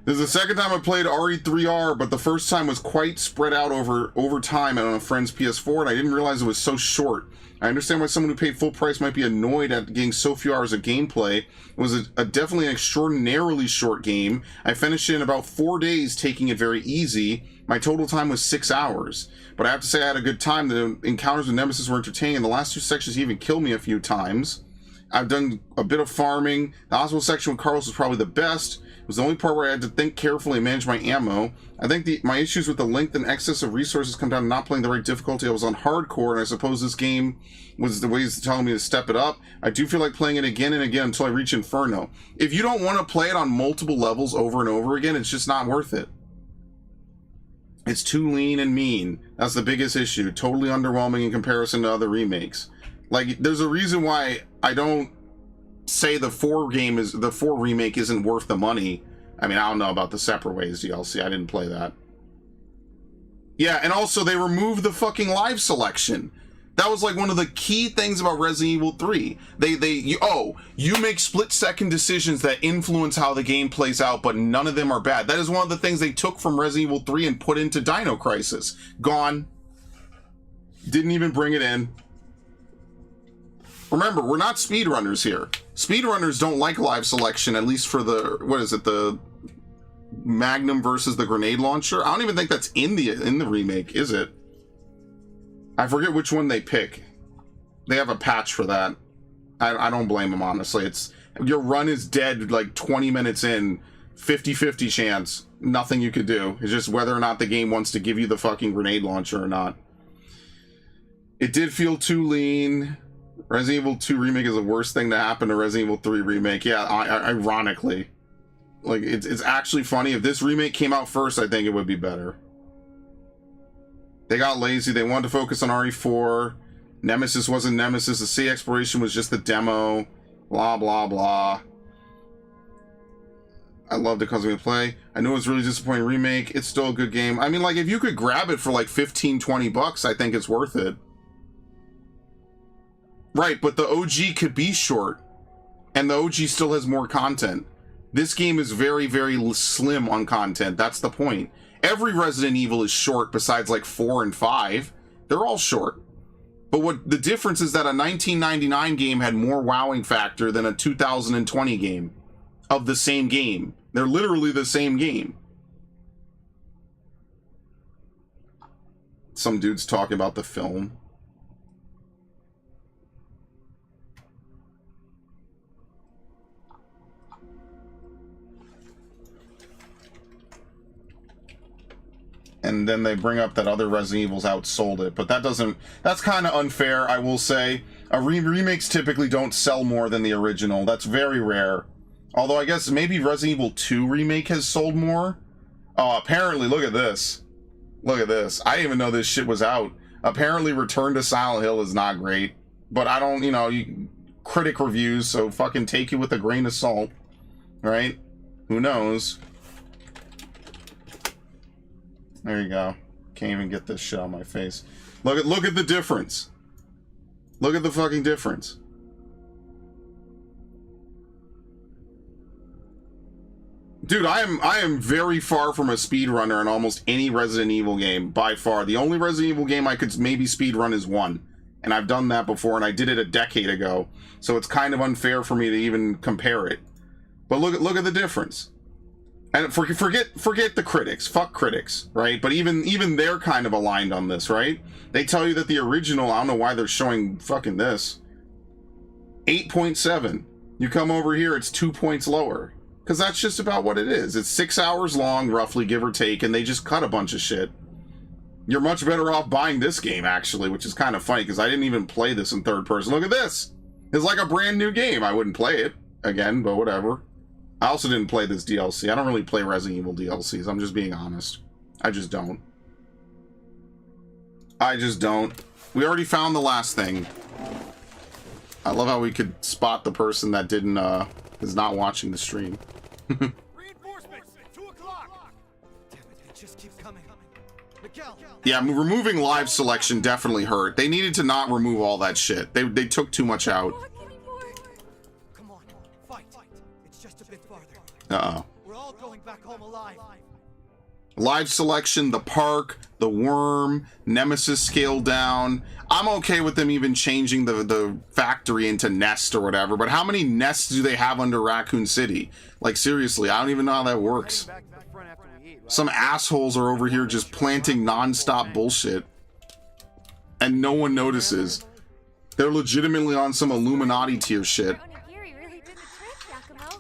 This is the second time I played RE3R, but the first time was quite spread out over time and on a friend's PS4, and I didn't realize it was so short. I understand why someone who paid full price might be annoyed at getting so few hours of gameplay. It was definitely an extraordinarily short game. I finished it in about 4 days, taking it very easy. My total time was 6 hours. But I have to say I had a good time. The encounters with Nemesis were entertaining, and the last 2 sections even killed me a few times. I've done a bit of farming. The hospital section with Carlos was probably the best. It was the only part where I had to think carefully and manage my ammo. I think my issues with the length and excess of resources come down to not playing the right difficulty. I was on hardcore, and I suppose this game was the ways telling me to step it up. I do feel like playing it again and again until I reach Inferno. If you don't want to play it on multiple levels over and over again, it's just not worth it. It's too lean and mean. That's the biggest issue. Totally underwhelming in comparison to other remakes. Like, there's a reason why I don't say the 4 remake isn't worth the money. I mean, I don't know about the Separate Ways DLC. I didn't play that. Yeah, and also they removed the fucking live selection. That was like one of the key things about Resident Evil 3. You make split-second decisions that influence how the game plays out, but none of them are bad. That is one of the things they took from Resident Evil 3 and put into Dino Crisis. Gone. Didn't even bring it in. Remember, we're not speedrunners here. Speedrunners don't like live selection, at least for the, what is it, the Magnum versus the grenade launcher? I don't even think that's in the remake, is it? I forget which one they pick. They have a patch for that. I don't blame them, honestly. It's your run is dead like 20 minutes in, 50-50 chance. Nothing you could do. It's just whether or not the game wants to give you the fucking grenade launcher or not. It did feel too lean. Resident Evil 2 remake is the worst thing to happen to Resident Evil 3 remake. Yeah, ironically. Like, it's actually funny. If this remake came out first, I think it would be better. They got lazy. They wanted to focus on RE4. Nemesis wasn't Nemesis. The sea exploration was just the demo. Blah, blah, blah. I loved it because we play. I know it was really disappointing remake. It's still a good game. I mean, like, if you could grab it for like 15, 20 bucks, I think it's worth it. Right, but the OG could be short, and the OG still has more content. This game is very, very slim on content. That's the point. Every Resident Evil is short besides like 4 and 5. They're all short. But what the difference is that a 1999 game had more wowing factor than a 2020 game of the same game. They're literally the same game. Some dude's talking about the film. And then they bring up that other Resident Evils outsold it, but that's kind of unfair, I will say. Remakes typically don't sell more than the original. That's very rare. Although I guess maybe Resident Evil 2 remake has sold more. Oh, apparently, look at this. Look at this. I didn't even know this shit was out. Apparently Return to Silent Hill is not great. But I don't, critic reviews, so fucking take it with a grain of salt. Right? Who knows? There you go. Can't even get this shit on my face. Look at the difference. Look at the fucking difference. Dude, I am very far from a speedrunner in almost any Resident Evil game, by far. The only Resident Evil game I could maybe speedrun is 1. And I've done that before, and I did it a decade ago. So it's kind of unfair for me to even compare it. But look at the difference. And forget the critics. Fuck critics, right? But even they're kind of aligned on this, right? They tell you that the original, I don't know why they're showing fucking this. 8.7. You come over here, it's 2 points lower. Because that's just about what it is. It's 6 hours long, roughly, give or take, and they just cut a bunch of shit. You're much better off buying this game, actually, which is kind of funny because I didn't even play this in third person. Look at this. It's like a brand new game. I wouldn't play it again, but whatever. I also didn't play this DLC. I don't really play Resident Evil DLCs. I'm just being honest. I just don't. I just don't. We already found the last thing. I love how we could spot the person that didn't, is not watching the stream. Reinforcements! 2 o'clock! Damn it, they just keep coming. Miguel! Yeah, removing live selection definitely hurt. They needed to not remove all that shit. They took too much out. Come on, fight. It's just a bit farther. Uh-oh. We're all going back home alive. Live selection, the park, the worm, Nemesis scaled down. I'm okay with them even changing the factory into Nest or whatever, but how many nests do they have under Raccoon City? Like, seriously, I don't even know how that works. Back to the front after we eat, right? Some assholes are over here just planting non-stop bullshit. And no one notices. They're legitimately on some Illuminati tier shit. Onigiri really did the trick, Yakumo.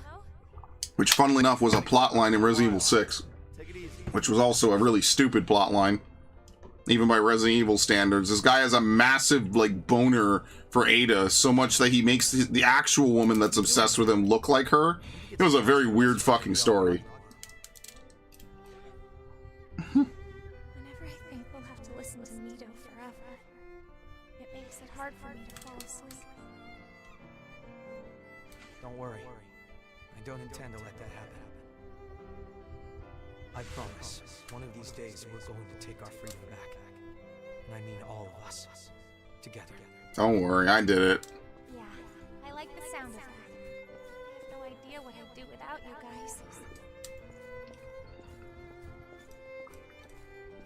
Which, funnily enough, was a plotline in Resident Evil 6. Take it easy. Which was also a really stupid plotline. Even by Resident Evil standards. This guy has a massive, like, boner for Ada, so much that he makes the actual woman that's obsessed with him look like her. It was a very weird fucking story. Whenever I think we'll have to listen to Mito forever, it makes it hard for me to fall asleep. Don't worry. I don't intend to let that happen. I promise, one of these days we're going to take our freedom back. And I mean all of us. Together. Don't worry, I did it. Yeah, I like the sound of that. I have no idea what I'd do without you guys.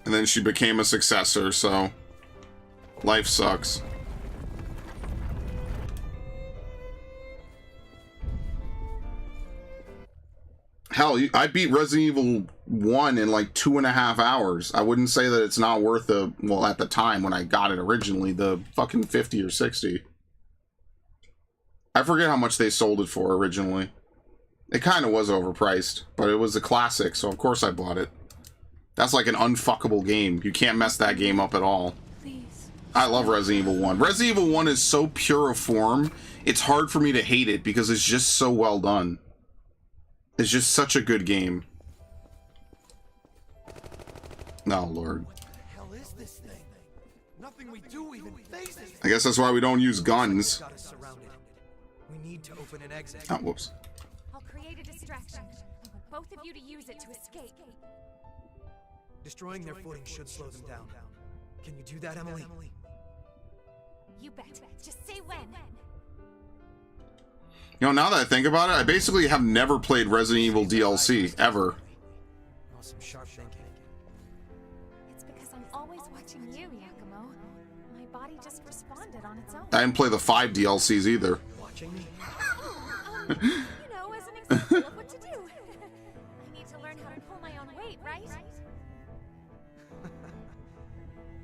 And then she became a successor, so... life sucks. Hell, I beat Resident Evil 1 in like 2.5 hours. I wouldn't say that it's not worth the, well, at the time when I got it originally, the fucking 50 or 60. I forget how much they sold it for originally. It kind of was overpriced, but it was a classic, so of course I bought it. That's like an unfuckable game. You can't mess that game up at all. Please. I love Resident Evil 1. Resident Evil 1 is so pure of form, it's hard for me to hate it because it's just so well done. It's just such a good game. Oh, Lord. What the hell is this thing? Nothing we do even phases. I guess that's why we don't use guns. Got us surrounded. We need to open an exit. Oh, whoops. I'll create a distraction. I want both of you to use it to escape. Destroying their footing should slow them down. Can you do that, Emily? You bet. Just say when. You know, now that I think about it, I basically have never played Resident Evil DLC, ever. Oh, some sharp thinking. It's because I'm always watching you, Yakumo. My body just responded on its own. I didn't play the 5 DLCs either. Watching me? You know, as an example of what to do. I need to learn how to pull my own weight, right?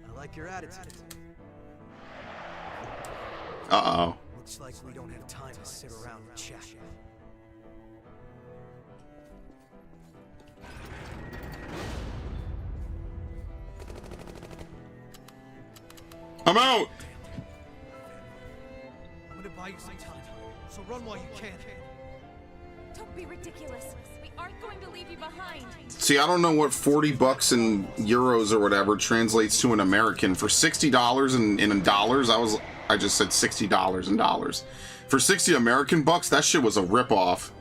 I like your attitude. Uh-oh. Looks like we don't have time to sit around and chat. I'm out! I'm gonna buy you some time, so run while you can. Don't be ridiculous. We aren't going to leave you behind. See, I don't know what 40 bucks in euros or whatever translates to an American. For $60 in dollars, I just said $60 in dollars. For 60 American bucks, that shit was a ripoff.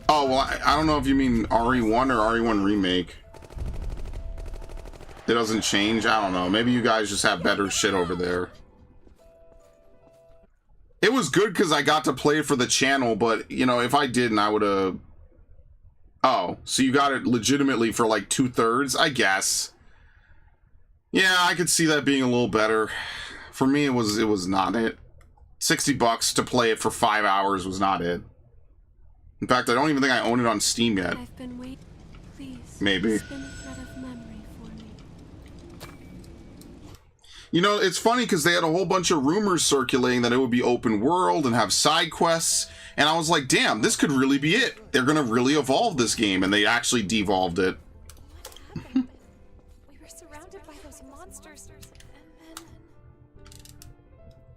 Oh, well, I don't know if you mean RE1 or RE1 Remake. It doesn't change? I don't know. Maybe you guys just have better shit over there. It was good because I got to play it for the channel, but, you know, if I didn't, I would have... Oh, so you got it legitimately for like 2/3? I guess. Yeah, I could see that being a little better. For me, it was not it. 60 bucks to play it for 5 hours was not it. In fact, I don't even think I own it on Steam yet. I've been waiting. Please. Maybe. Spin a thread of memory for me. You know, it's funny because they had a whole bunch of rumors circulating that it would be open world and have side quests. And I was like, damn, this could really be it. They're gonna really evolve this game, and they actually devolved it. What happened? We were surrounded by those monsters, and then...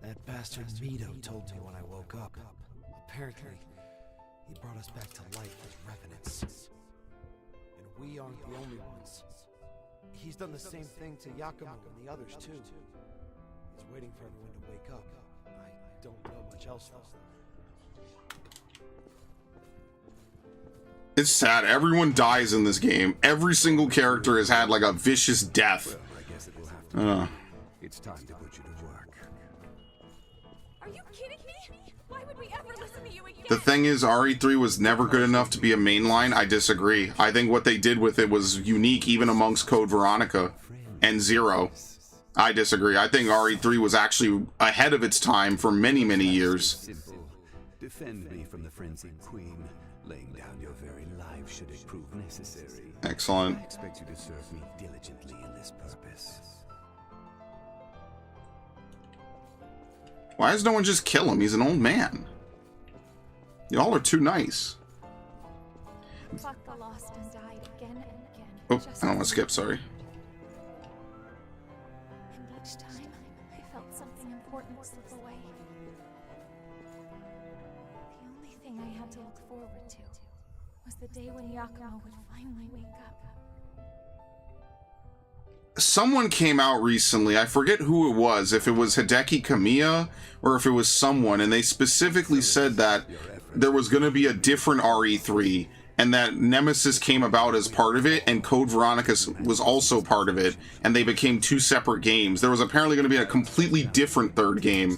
That bastard Mito told me when I woke up. Apparently, he brought us back to life as revenants. And we aren't the only ones. He's done the same thing to Yakumo and the others too. He's waiting for everyone to wake up. I don't know much else though. It's sad. Everyone dies in this game. Every single character has had like a vicious death. Well, I guess it will have to. It's time to put you to work. Are you kidding me? Why would we ever listen to you again? The thing is, RE3 was never good enough to be a mainline. I disagree. I think what they did with it was unique even amongst Code Veronica and Zero. I disagree. I think RE3 was actually ahead of its time for many, many years. Simple. Defend me from the frenzied queen, laying down your very life should it prove necessary. Excellent. I expect you to serve me diligently in this purpose. Why does no one just kill him? He's an old man. Y'all are too nice. Fuck the lost and died again and again. Oh, just I don't want as to skip, we sorry. And each time, I felt something important slip away. The only thing I had to look forward to was the day when Yakumo would finally wake up. Someone came out recently, I forget who it was, if it was Hideki Kamiya or if it was someone, and they specifically said that there was going to be a different RE3 and that Nemesis came about as part of it and Code Veronica was also part of it, and they became two separate games. There was apparently going to be a completely different third game.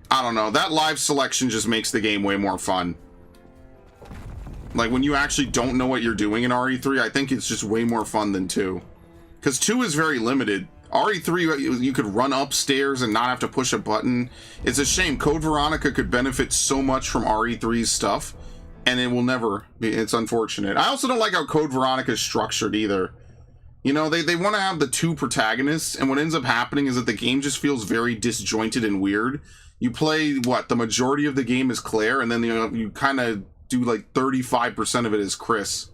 I don't know, that live selection just makes the game way more fun. Like, when you actually don't know what you're doing in RE3, I think it's just way more fun than 2. Because 2 is very limited. RE3, you could run upstairs and not have to push a button. It's a shame. Code Veronica could benefit so much from RE3's stuff, and it will never be. It's unfortunate. I also don't like how Code Veronica is structured either. You know, they want to have the two protagonists, and what ends up happening is that the game just feels very disjointed and weird. You play, what, the majority of the game is Claire, and then you kind of do like 35% of it as Chris.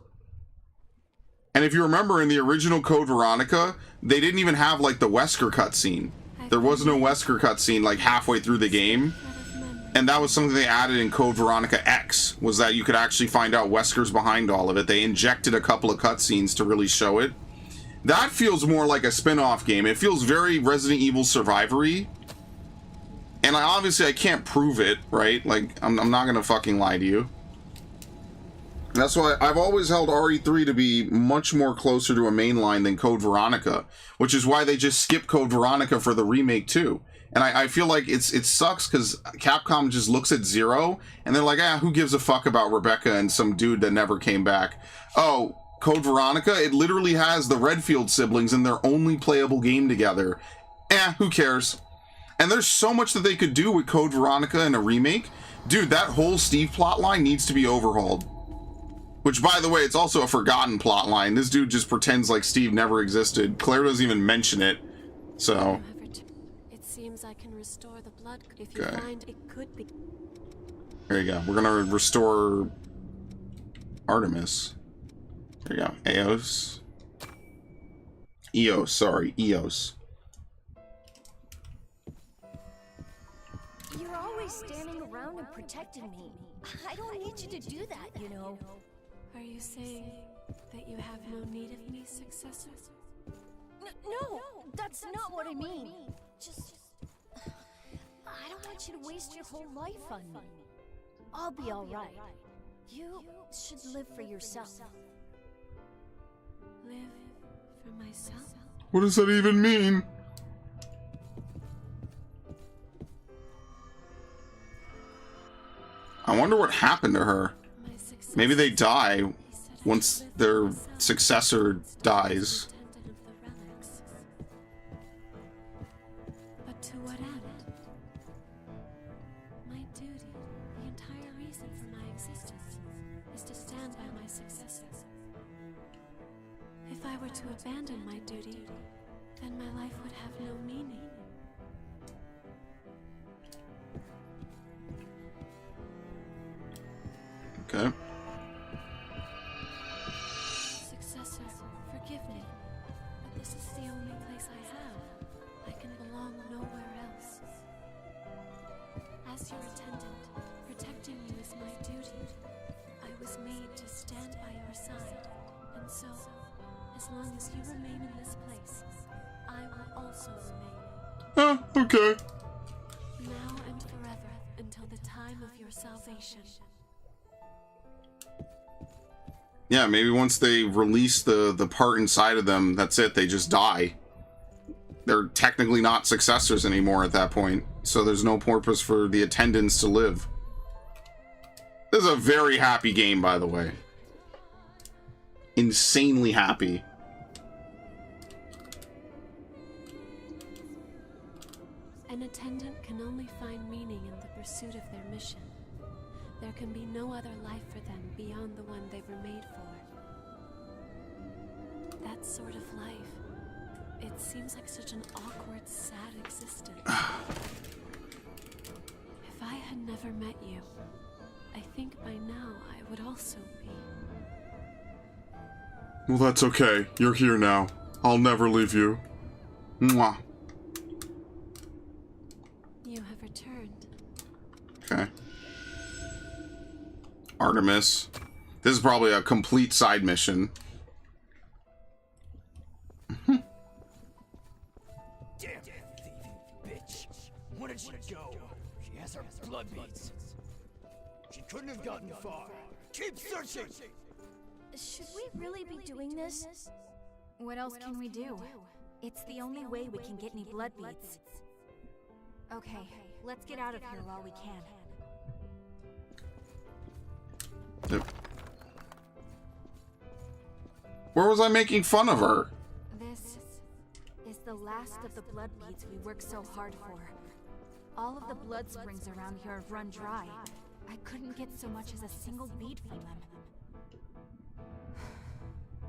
And if you remember in the original Code Veronica, they didn't even have like the Wesker cutscene. There was no Wesker cutscene like halfway through the game. And that was something they added in Code Veronica X, was that you could actually find out Wesker's behind all of it. They injected a couple of cutscenes to really show it. That feels more like a spin-off game. It feels very Resident Evil Survivory. And obviously I can't prove it, right? Like, I'm not gonna fucking lie to you. That's why I've always held RE3 to be much more closer to a mainline than Code Veronica, which is why they just skipped Code Veronica for the remake too. And I feel like it sucks because Capcom just looks at Zero and they're like, who gives a fuck about Rebecca and some dude that never came back? Oh, Code Veronica, it literally has the Redfield siblings in their only playable game together. Who cares? And there's so much that they could do with Code Veronica in a remake. Dude, that whole Steve plotline needs to be overhauled. Which, by the way, it's also a forgotten plotline. This dude just pretends like Steve never existed. Claire doesn't even mention it. So. It seems I can restore the blood if you Okay. find it could be. There you go. We're gonna restore Artemis. There you go. Eos. Eos, sorry. Eos. You're always standing around and protecting me. I don't need you to do that, you know. Are you saying that you have no need of me, successor? No, that's not what I mean. Just... I don't want you to waste your whole life on me. I'll be alright. You should live for yourself. Live for myself? What does that even mean? I wonder what happened to her. My successor. Maybe they die He said I once should live their for myself. successor dies. Attendant of the relics. But to what end? My duty, the entire reason for my existence, is to stand by my successor. If I were to abandon my duty, then my life would have no meaning. Forgive me, but this is the only place I have. I can belong nowhere else. As your attendant, protecting you is my duty. I was made to stand by your side, and so, as long as you remain in this place, I will also remain. Oh, okay. Now and forever, until the time of your salvation. Yeah, maybe once they release the part inside of them, that's it. They just die. They're technically not successors anymore at that point. So there's no purpose for the attendants to live. This is a very happy game, by the way. Insanely happy. An attendant can only find meaning in the pursuit of their mission. There can be no other life for them beyond the one they were made for. That sort of life, it seems like such an awkward, sad existence. If I had never met you, I think by now I would also be. Well, that's okay. You're here now. I'll never leave you. Mwah. You have returned. Okay. Artemis. This is probably a complete side mission. Damn thieving bitch. Where did she go? She has her blood beads. She couldn't have gotten far. Keep searching! Should we really be doing this? What else can we do? It's the only way we can get any blood beads. Okay, let's get out of here while we can. Yep. Where was I making fun of her? This is the last of the blood beads we worked so hard for. All of the blood springs around here have run dry. I couldn't get so much as a single bead from them.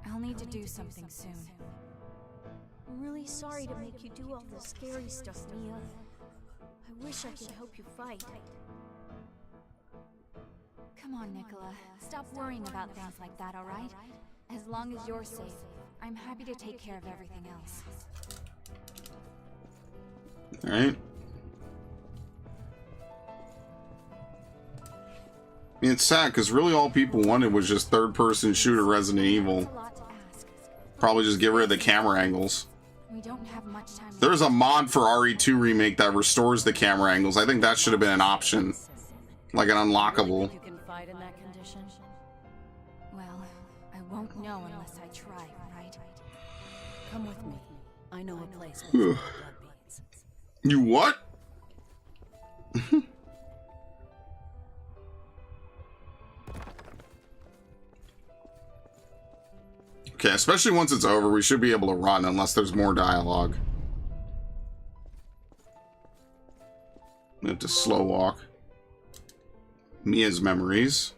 I'll need to do something soon. I'm really sorry to make you do all the scary stuff, Mia. I wish I could help you fight. Come on, Nicola. Stop worrying about things like that, alright? As long as you're safe, I'm happy to take care of everything else. Alright. I mean, it's sad, because really all people wanted was just third-person shooter Resident Evil. That's a lot to ask. Probably just get rid of the camera angles. We don't have much time. There's a mod for RE2 Remake that restores the camera angles. I think that should have been an option. Like an unlockable. You can fight in that condition? Well, I won't know unless I try, right? Come with me. I know a place with blood beads. You what? Okay, especially once it's over, we should be able to run unless there's more dialogue. We have to slow walk. Mia's memories.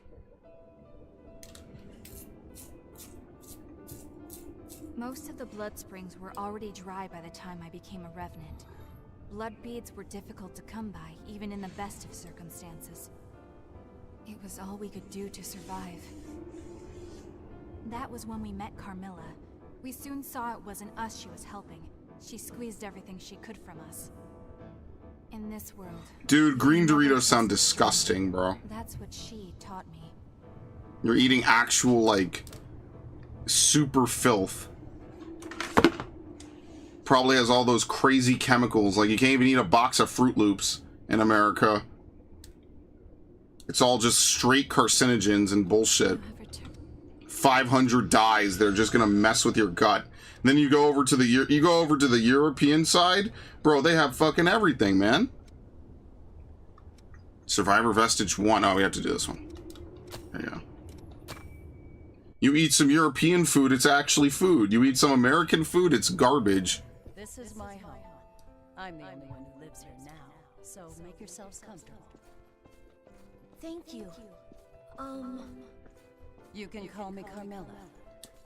Most of the blood springs were already dry by the time I became a revenant. Blood beads were difficult to come by, even in the best of circumstances. It was all we could do to survive. That was when we met Carmilla. We soon saw it wasn't us she was helping. She squeezed everything she could from us. In this world... Dude, green Doritos sound disgusting, bro. That's what she taught me. You're eating actual, like, super filth. Probably has all those crazy chemicals. Like, you can't even eat a box of Fruit Loops in America. It's all just straight carcinogens and bullshit. 500 dyes. They're just gonna mess with your gut. And then you go over to the European side, bro. They have fucking everything, man. Survivor Vestige 1. Oh, we have to do this one. There you go. You eat some European food, it's actually food. You eat some American food, it's garbage. This is my home. I'm the only one who lives here now, so make yourselves comfortable. Thank you. You can call me Carmilla.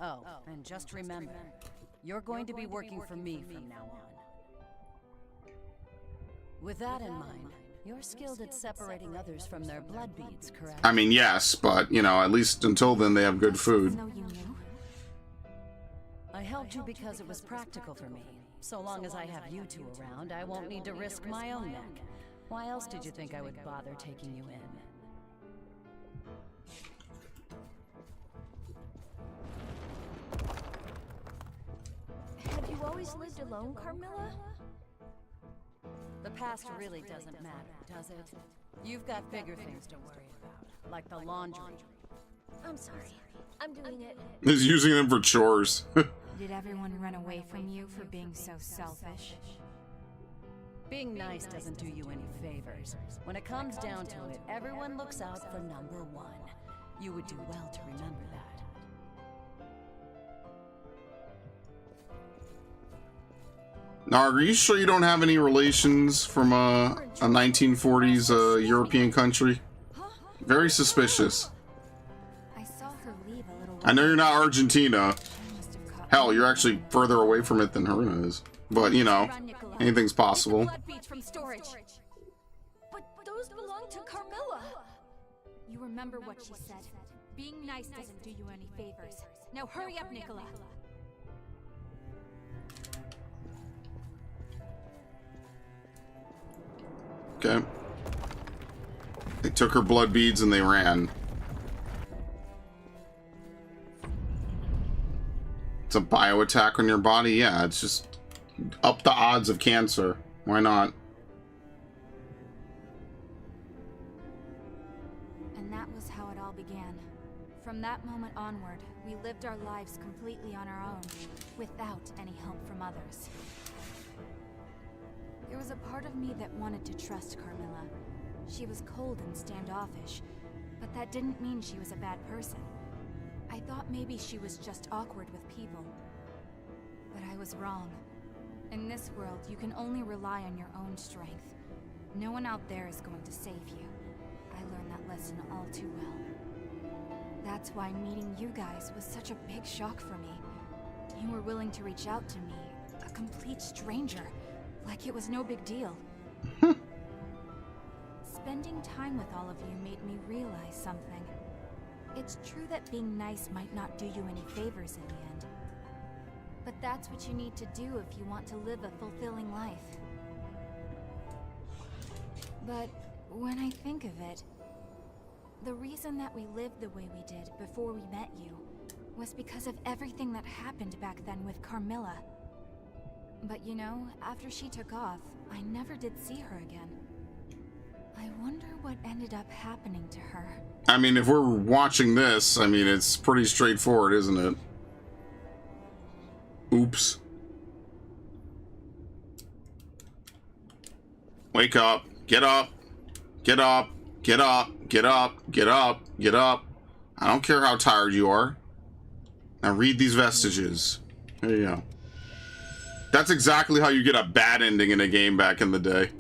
Oh, and just remember, you're going to be working for me from now on. With that in mind, you're skilled at separating others from their blood beads, correct? I mean, yes, but, you know, at least until then they have good food. No, you knew. I I helped you because it was practical for me. So long as I have you two around, I won't need to risk my own neck. Why else did you think I would bother taking you in? Have you always lived alone, Carmilla? The past really doesn't matter, does it? You've got bigger things to worry about, like the laundry. I'm sorry. I'm doing it. He's using them for chores. Did everyone run away from you for being so selfish? Being nice doesn't do you any favors. When it comes down to it, everyone looks out for number one. You would do well to remember that. Now, are you sure you don't have any relations from a 1940s European country? Very suspicious. I saw her leave a little while. I know you're not Argentina. She must have caught Hell, me. you're actually further away from it than Haruna is. But, you know, Run, Nicola. anything's possible. Blood beads from storage. But those belong to Carmilla. You remember what she said. Being nice doesn't do you any favors. Now hurry up, Nicola. Okay. They took her blood beads and they ran. It's a bio attack on your body? Yeah, it's just up the odds of cancer. Why not? And that was how it all began. From that moment onward, we lived our lives completely on our own, without any help from others. There was a part of me that wanted to trust Carmilla. She was cold and standoffish, but that didn't mean she was a bad person. I thought maybe she was just awkward with people. But I was wrong. In this world, you can only rely on your own strength. No one out there is going to save you. I learned that lesson all too well. That's why meeting you guys was such a big shock for me. You were willing to reach out to me, a complete stranger, like it was no big deal. Spending time with all of you made me realize something. It's true that being nice might not do you any favors in the end. But that's what you need to do if you want to live a fulfilling life. But when I think of it, the reason that we lived the way we did before we met you was because of everything that happened back then with Carmilla. But you know, after she took off, I never did see her again. I wonder what ended up happening to her. I mean, if we're watching this, I mean, it's pretty straightforward, isn't it? Oops. Wake up. Get up. Get up. Get up. Get up. Get up. Get up. I don't care how tired you are. Now read these vestiges. There you go. That's exactly how you get a bad ending in a game back in the day.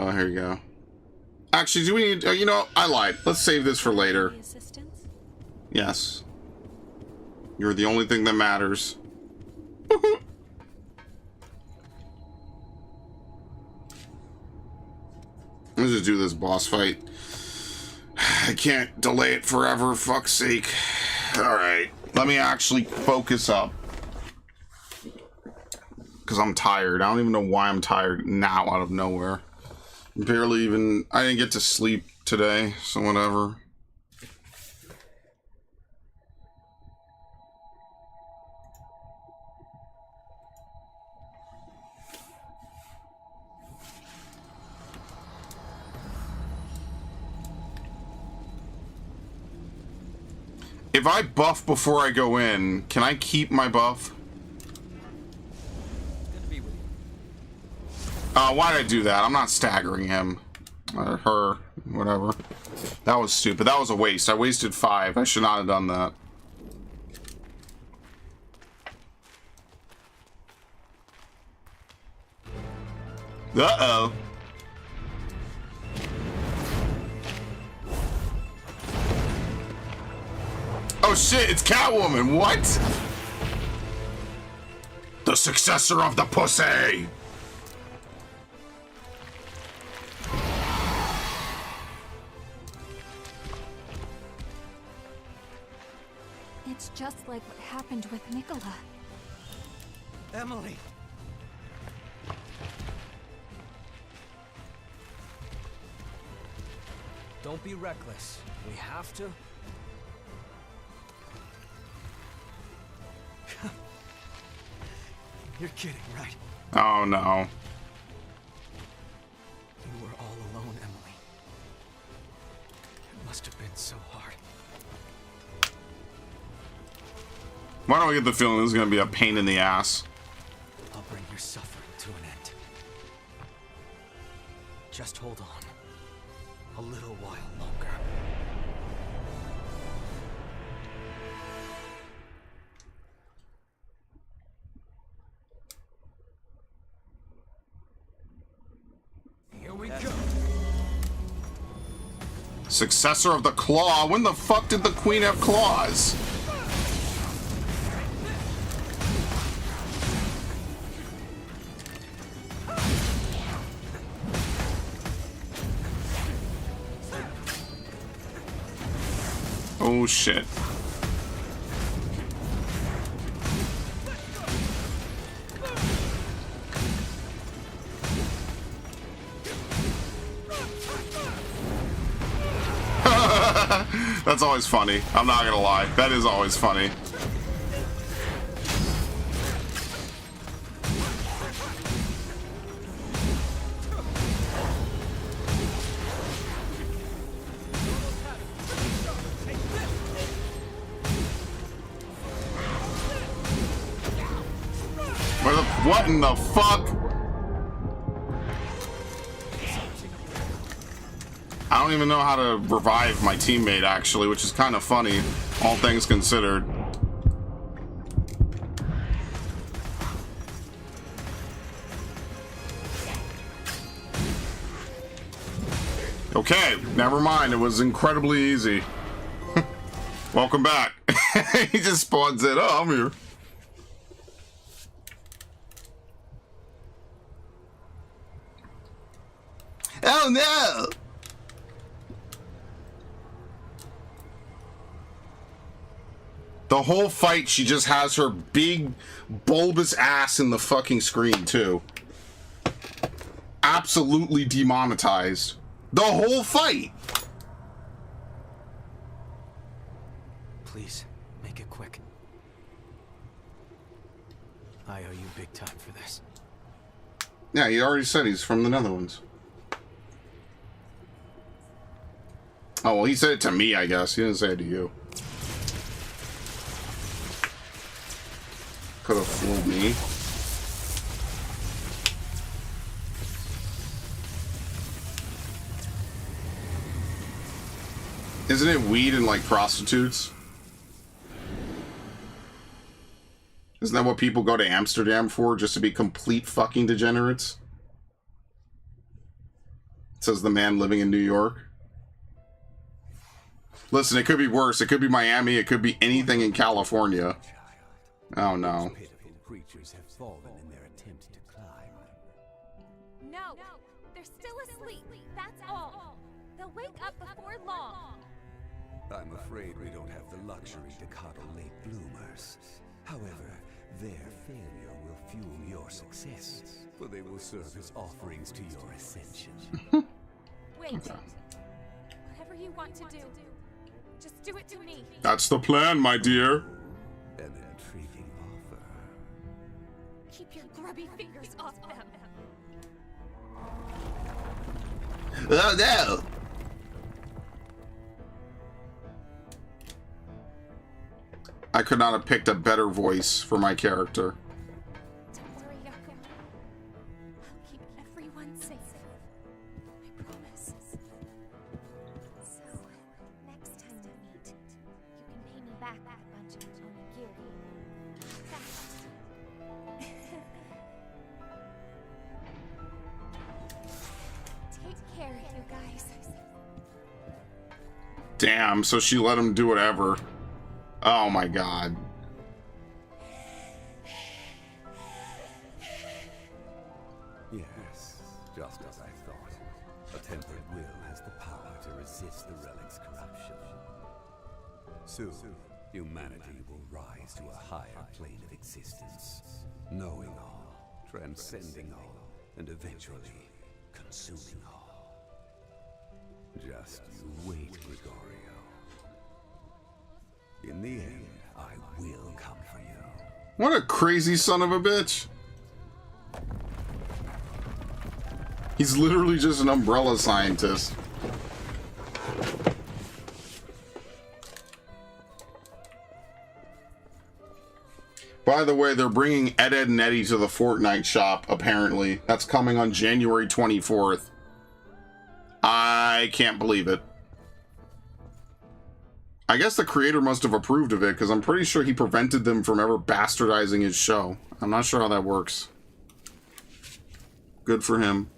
Here you go. Actually, do we need... you know, I lied. Let's save this for later. Yes. You're the only thing that matters. Let's just do this boss fight. I can't delay it forever, fuck's sake. Alright. Let me actually focus up. Because I'm tired. I don't even know why I'm tired now out of nowhere. Barely even... I didn't get to sleep today, so whatever. If I buff before I go in, can I keep my buff? Why did I do that? I'm not staggering him. Or her. Whatever. That was stupid. That was a waste. I wasted 5. I should not have done that. Uh-oh. Oh shit, it's Catwoman. What? The successor of the pussy. It's just like what happened with Nicola. Emily! Don't be reckless. We have to. You're kidding, right? Oh no. You were all alone, Emily. It must have been so hard. Why don't I get the feeling this is gonna be a pain in the ass? I'll bring your suffering to an end. Just hold on. A little while longer. Here we go. Successor of the Claw? When the fuck did the Queen have claws? Oh shit. That's always funny. I'm not gonna lie. That is always funny. What in the fuck? I don't even know how to revive my teammate, actually, which is kind of funny, all things considered. Okay, never mind. It was incredibly easy. Welcome back. He just spawns in. Oh, I'm here. Oh no! The whole fight, she just has her big, bulbous ass in the fucking screen, too. Absolutely demonetized. The whole fight! Please, make it quick. I owe you big time for this. Yeah, he already said he's from the Netherlands. Oh, well, he said it to me, I guess. He didn't say it to you. Could have fooled me. Isn't it weed and, like, prostitutes? Isn't that what people go to Amsterdam for? Just to be complete fucking degenerates? Says the man living in New York. Listen, it could be worse. It could be Miami. It could be anything in California. Oh no. Pitiful creatures have fallen in their attempt to climb. No, they're still asleep. That's all. They'll wake up before long. I'm afraid we don't have the luxury to coddle late bloomers. However, their failure will fuel your success, for they will serve as offerings to your ascension. Wait. Whatever you want to do, just do it to me. That's the plan, my dear. An intriguing offer. Keep your grubby fingers off them. Oh no! I could not have picked a better voice for my character. Don't worry, Yako. I'll keep everyone safe. I promise. So, next time we meet, you can pay me back with a bunch of onigiri. Fast. Take care, you guys. Damn, so she let him do whatever. Oh my god. Yes, just as I thought. A tempered will has the power to resist the relic's corruption. Soon, humanity will rise to a higher plane of existence, knowing all, transcending all, and eventually consuming all. Just you wait, Gregorio. In the end, I will come for you. What a crazy son of a bitch. He's literally just an umbrella scientist. By the way, they're bringing Ed, Edd and Eddy to the Fortnite shop, apparently. That's coming on January 24th. I can't believe it. I guess the creator must have approved of it, because I'm pretty sure he prevented them from ever bastardizing his show. I'm not sure how that works. Good for him.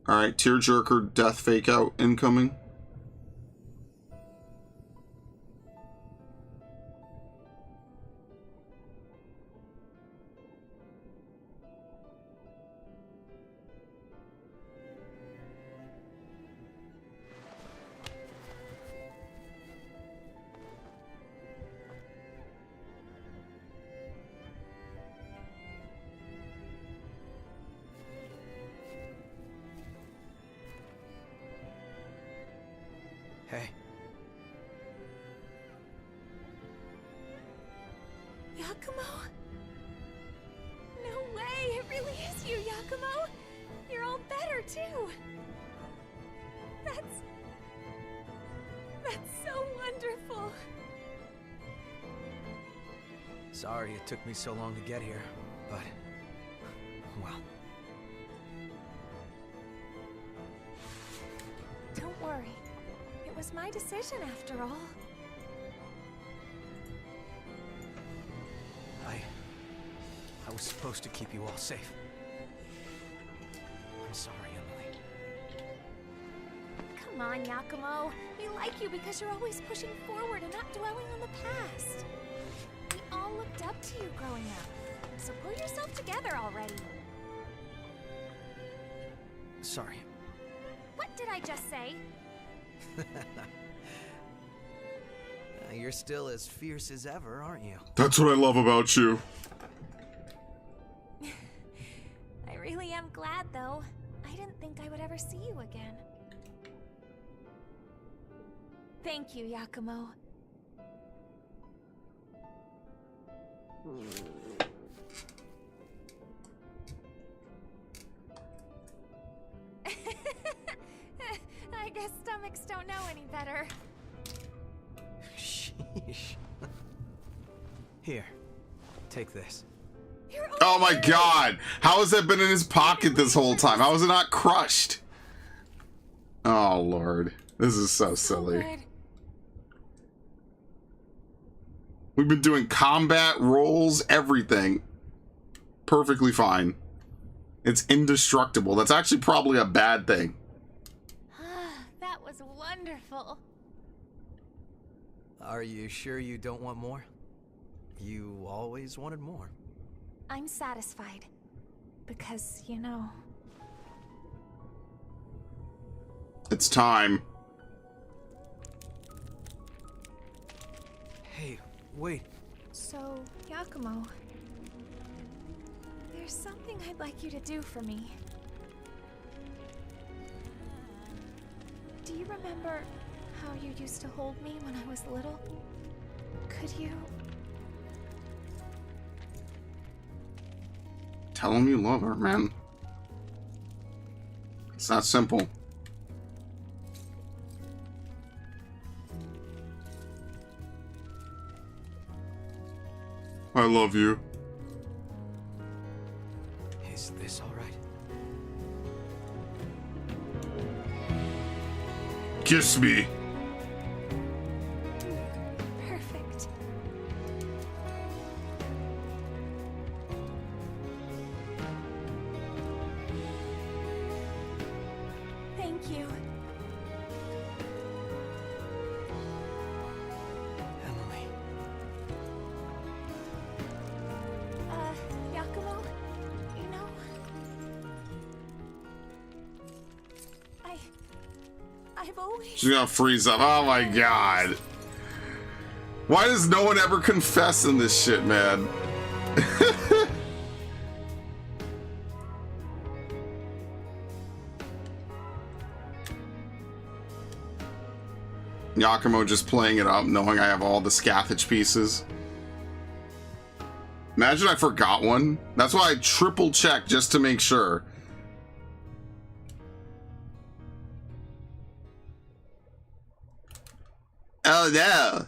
Alright, Tearjerker death fake out incoming. Hey. Yakumo? No way! It really is you, Yakumo! You're all better, too! That's so wonderful! Sorry it took me so long to get here, but... well... Don't worry. It was my decision, after all. I was supposed to keep you all safe. I'm sorry, Emily. Come on, Yakumo. We like you because you're always pushing forward and not dwelling on the past. We all looked up to you growing up. So pull yourself together already. Sorry. What did I just say? You're still as fierce as ever, aren't you? That's what I love about you. I really am glad, though. I didn't think I would ever see you again. Thank you, Yakumo. I guess stomachs don't know any better. Sheesh. Here, take this. Oh my god! How has that been in his pocket this whole time? How is it not crushed? Oh lord. This is so silly. Good. We've been doing combat, rolls, everything. Perfectly fine. It's indestructible. That's actually probably a bad thing. That was wonderful. Are you sure you don't want more? You always wanted more. I'm satisfied. Because, you know... It's time. Hey, wait. So, Yakumo... There's something I'd like you to do for me. Do you remember how you used to hold me when I was little? Could you... Tell him you love her, man. It's that simple. I love you. Is this all right? Kiss me. Perfect. Thank you. Emily. Yakumo, you know... I've always... She's gonna freeze up. Oh my god. Why does no one ever confess in this shit, man? Yakumo just playing it up, knowing I have all the Scathach pieces. Imagine I forgot one. That's why I triple check just to make sure. Oh no.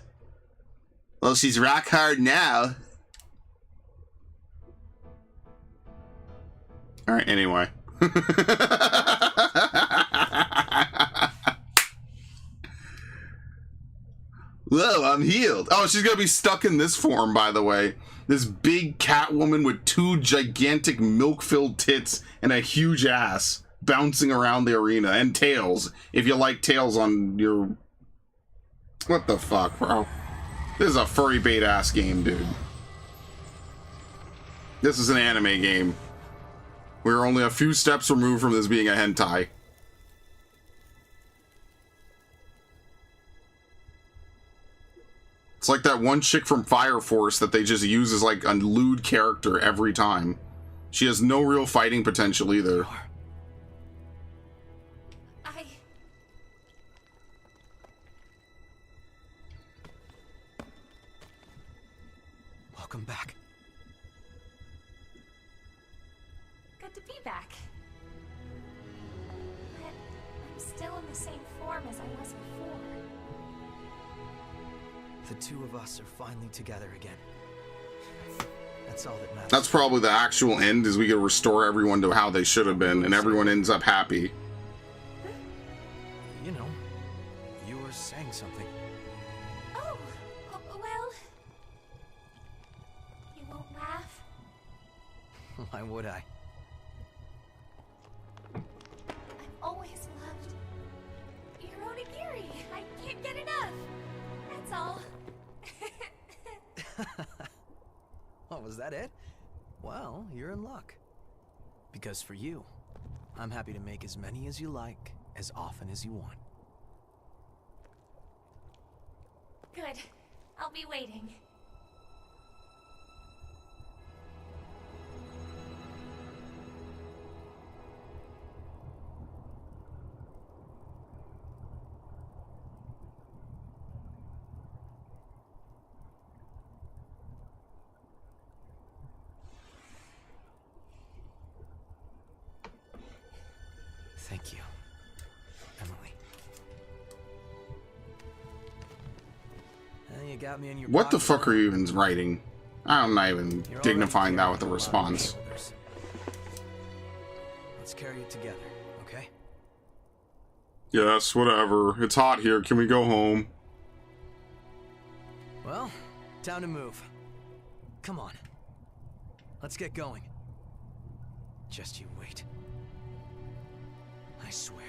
Well, she's rock hard now. Alright, anyway. Whoa, I'm healed. Oh, she's gonna be stuck in this form, by the way. This big cat woman with two gigantic milk-filled tits and a huge ass bouncing around the arena. And tails, if you like tails on your... What the fuck, bro? This is a furry bait-ass game, dude. This is an anime game. We're only a few steps removed from this being a hentai. It's like that one chick from Fire Force that they just use as like a lewd character every time. She has no real fighting potential either. Welcome back. Good to be back. But I'm still in the same form as I was before. The two of us are finally together again. That's all that matters. That's probably the actual end, is we get to restore everyone to how they should have been, and everyone ends up happy. You know, you were saying something. Oh, well... You won't laugh? Why would I? I've always loved your onigiri. I can't get enough. That's all. Oh, was that it? Well, you're in luck. Because for you, I'm happy to make as many as you like, as often as you want. Good. I'll be waiting. Thank you, Emily. You got me in your What the pocket. fuck are you even writing? I'm not even You're dignifying that already with a carrying response. lot on your shoulders. Let's carry it together, okay? Yes, whatever. It's hot here. Can we go home? Well, time to move. Come on. Let's get going. Just you wait. I swear,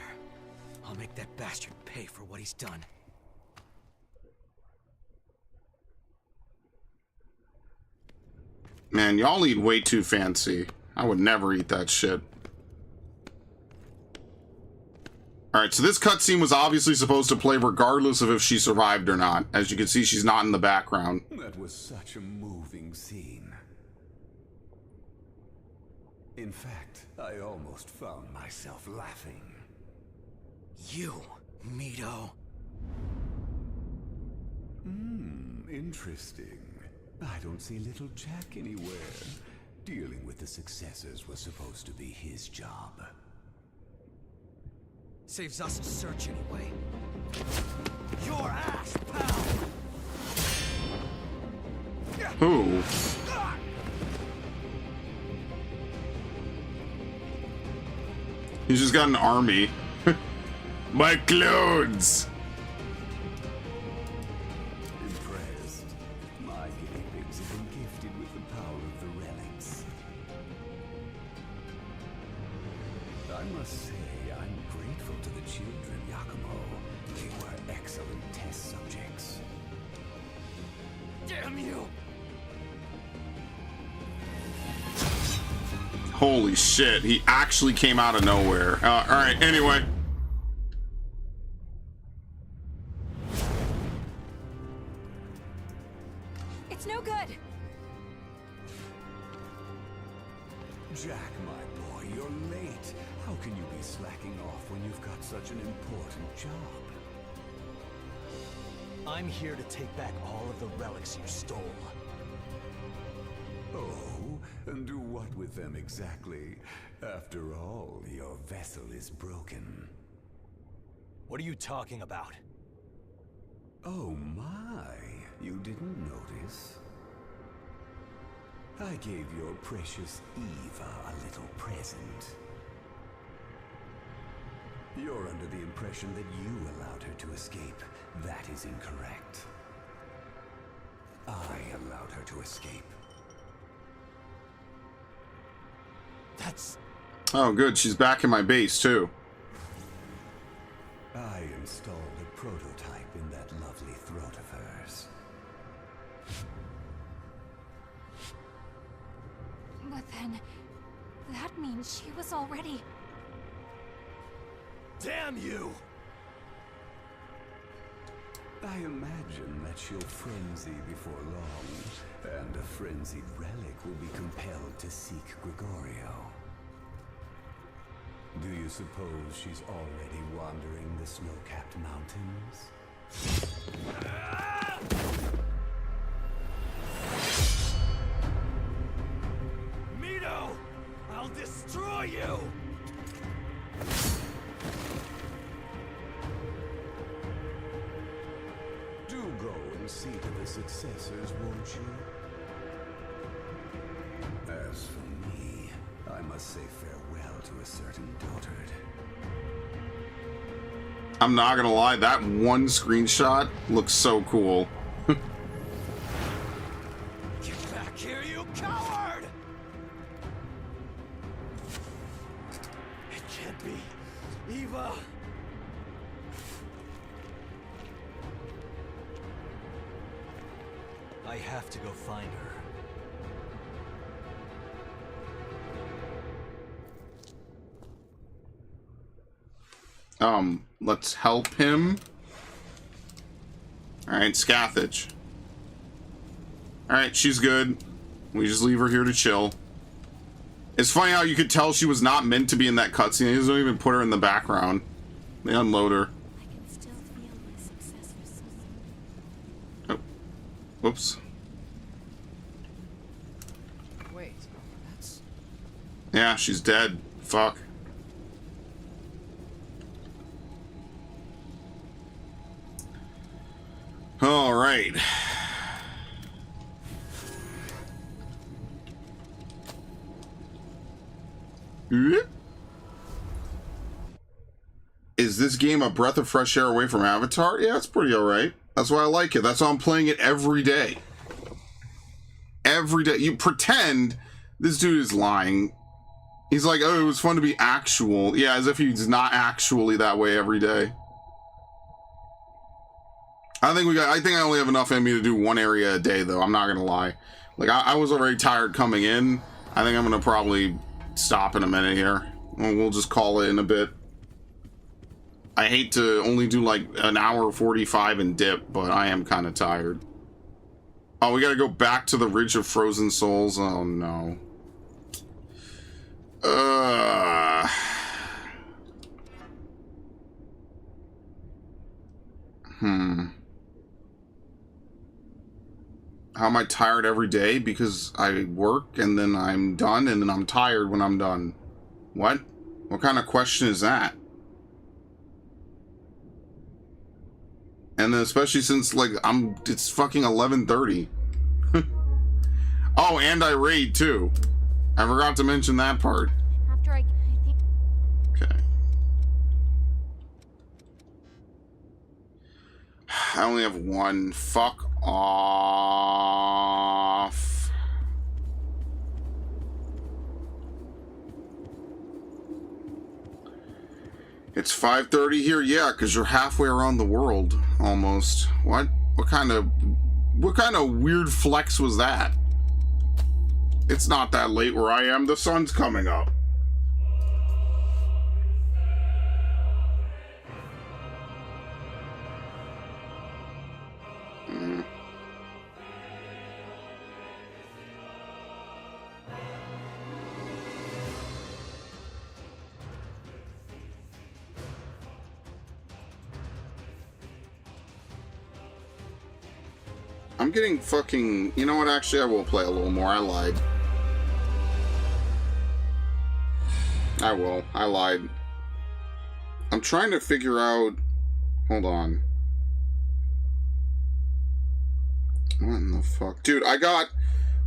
I'll make that bastard pay for what he's done. Man, y'all eat way too fancy. I would never eat that shit. Alright, so this cutscene was obviously supposed to play regardless of if she survived or not. As you can see, she's not in the background. That was such a moving scene. In fact, I almost found myself laughing. You, Mito. Interesting. I don't see little Jack anywhere. Dealing with the successors was supposed to be his job. Saves us a search anyway. Your ass, pal! Who? He's just got an army. My clothes! Impressed. My guinea pigs have been gifted with the power of the relics. I must say, I'm grateful to the children, Yakumo. They were excellent test subjects. Damn you! Holy shit, he actually came out of nowhere. Alright, anyway. It's no good. Jack, my boy, you're late. How can you be slacking off when you've got such an important job? I'm here to take back all of the relics you stole. Oh, and do what with them exactly? After all, your vessel is broken. What are you talking about? Oh my, you didn't notice? I gave your precious Eva a little present. You're under the impression that you allowed her to escape. That is incorrect. I allowed her to escape. That's... Oh, good. She's back in my base, too. I installed a prototype in that lovely throat of hers. But then, that means she was already... Damn you! I imagine that she'll frenzy before long, and a frenzied relic will be compelled to seek Gregorio. Do you suppose she's already wandering the snow-capped mountains? Mito! I'll destroy you! Do go and see to the successors, won't you? As for me, I must say farewell to a certain dotard. I'm not gonna lie, that one screenshot looks so cool. Get back here, you coward! It can't be. Eva! I have to go find her. Let's help him. Alright, Scathach. Alright, she's good. We just leave her here to chill. It's funny how you could tell she was not meant to be in that cutscene. They don't even put her in the background. They unload her. I can still feel my successor's soul. Oh. Whoops. Wait, that's... Yeah, she's dead. Fuck. All right. Is this game a breath of fresh air away from Avatar? Yeah, it's pretty alright. That's why I like it. That's why I'm playing it every day. Every day. You pretend this dude is lying. He's like, oh, it was fun to be actual. Yeah, as if he's not actually that way every day. I think I only have enough in me to do one area a day, though. I'm not gonna lie. Like, I was already tired coming in. I think I'm gonna probably stop in a minute here. We'll just call it in a bit. I hate to only do like an hour 45 and dip, but I am kind of tired. Oh, we gotta go back to the Ridge of Frozen Souls. Oh no. How am I tired every day? Because I work and then I'm done and then I'm tired when I'm done. What? What kind of question is that? And then especially since like it's fucking 11:30. Oh, and I raid too. I forgot to mention that part. After I think... Okay. I only have one. Fuck off. It's 5:30 here? Yeah, because you're halfway around the world, almost. What? What kind of weird flex was that? It's not that late where I am. The sun's coming up. I'm getting fucking... You know what? Actually, I will play a little more. I lied. I will. I lied. I'm trying to figure out... Hold on. What in the fuck? Dude, I got...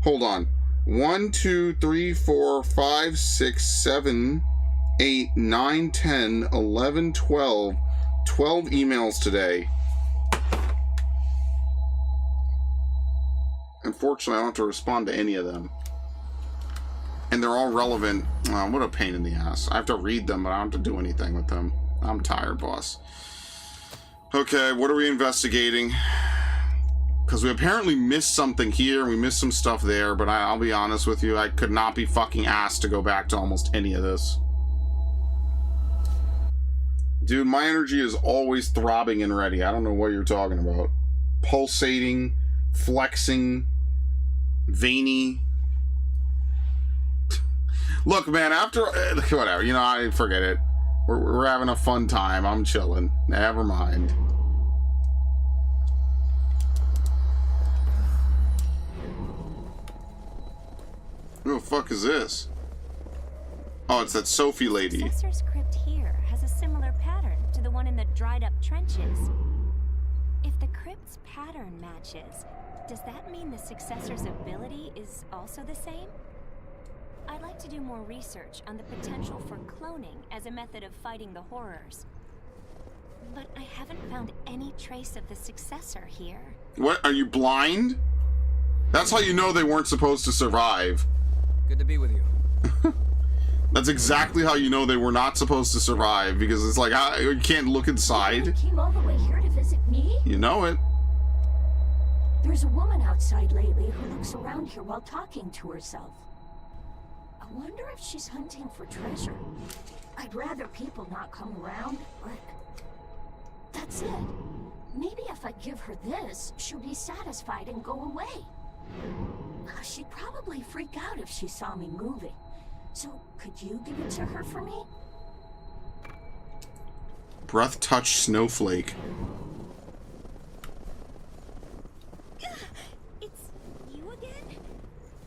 Hold on. 1, 2, 3, 4, 5, 6, 7, 8, 9, 10, 11, 12. 12 emails today. Unfortunately, I don't have to respond to any of them. And they're all relevant. What a pain in the ass. I have to read them, but I don't have to do anything with them. I'm tired, boss. Okay, what are we investigating? Because we apparently missed something here. We missed some stuff there, but I'll be honest with you. I could not be fucking asked to go back to almost any of this. Dude, my energy is always throbbing and ready. I don't know what you're talking about. Pulsating, flexing, veiny. Look, man, after... Whatever, you know, I forget it. We're having a fun time. I'm chilling. Never mind. Who the fuck is this? Oh, it's that Sophie lady. Successor's crypt here has a similar pattern to the one in the dried-up trenches. If the crypt's pattern matches, does that mean the Successor's ability is also the same? I'd like to do more research on the potential for cloning as a method of fighting the horrors. But I haven't found any trace of the Successor here. What? Are you blind? That's how you know they weren't supposed to survive. Good to be with you. That's exactly how you know they were not supposed to survive, because it's like, you can't look inside. You came all the way here to visit me? You know it. There's a woman outside lately who looks around here while talking to herself. I wonder if she's hunting for treasure. I'd rather people not come around, but that's it. Maybe if I give her this, she'll be satisfied and go away. She'd probably freak out if she saw me moving. So, could you give it to her for me? Breath touch snowflake. It's you again?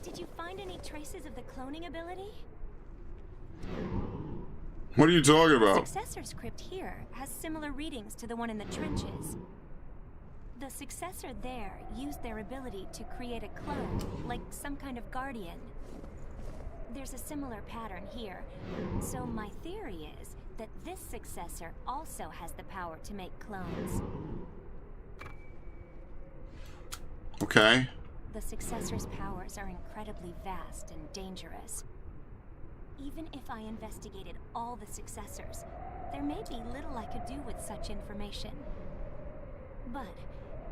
Did you find any traces of the cloning ability? What are you talking about? Successor's crypt here has similar readings to the one in the trenches. The Successor there used their ability to create a clone, like some kind of guardian. There's a similar pattern here, so my theory is that this Successor also has the power to make clones. Okay. The Successor's powers are incredibly vast and dangerous. Even if I investigated all the Successors, there may be little I could do with such information. But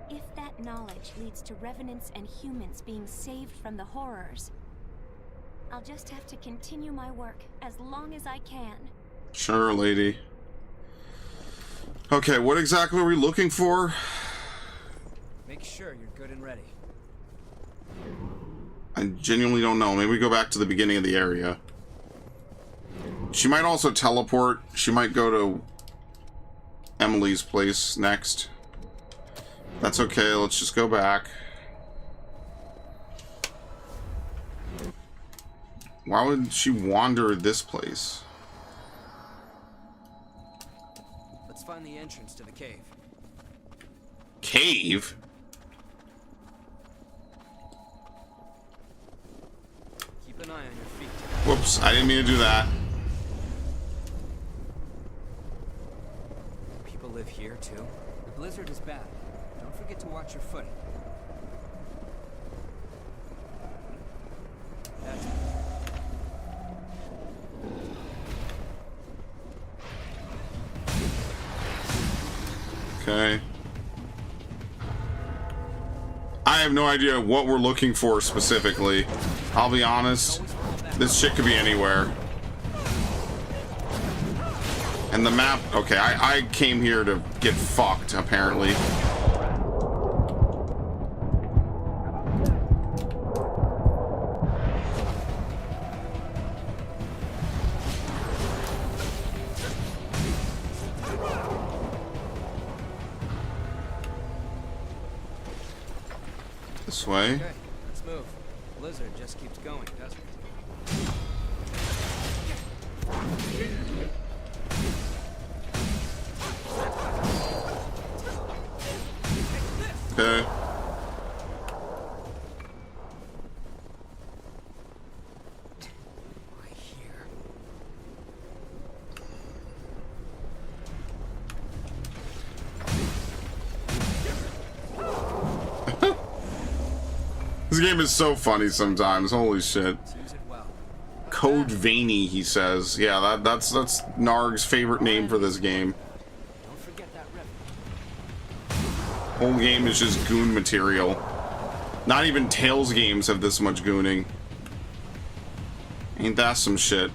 if that knowledge leads to revenants and humans being saved from the horrors, I'll just have to continue my work as long as I can. Sure, lady. Okay, what exactly are we looking for? Make sure you're good and ready. I genuinely don't know. Maybe we go back to the beginning of the area. She might also teleport. She might go to Emily's place next. That's okay. Let's just go back. Why would she wander this place? Let's find the entrance to the cave. Cave? Keep an eye on your feet. Whoops, I didn't mean to do that. People live here too. The blizzard is bad. Don't forget to watch your footing. That's Okay. I have no idea what we're looking for specifically. I'll be honest. This shit could be anywhere. And the map... Okay, I came here to get fucked, apparently. This way. Okay, let's move. Blizzard just keeps going, doesn't it? Okay. This game is so funny sometimes. Holy shit. Code Veiny, he says. Yeah, that's Narg's favorite name for this game. Whole game is just goon material. Not even Tales games have this much gooning. Ain't that some shit?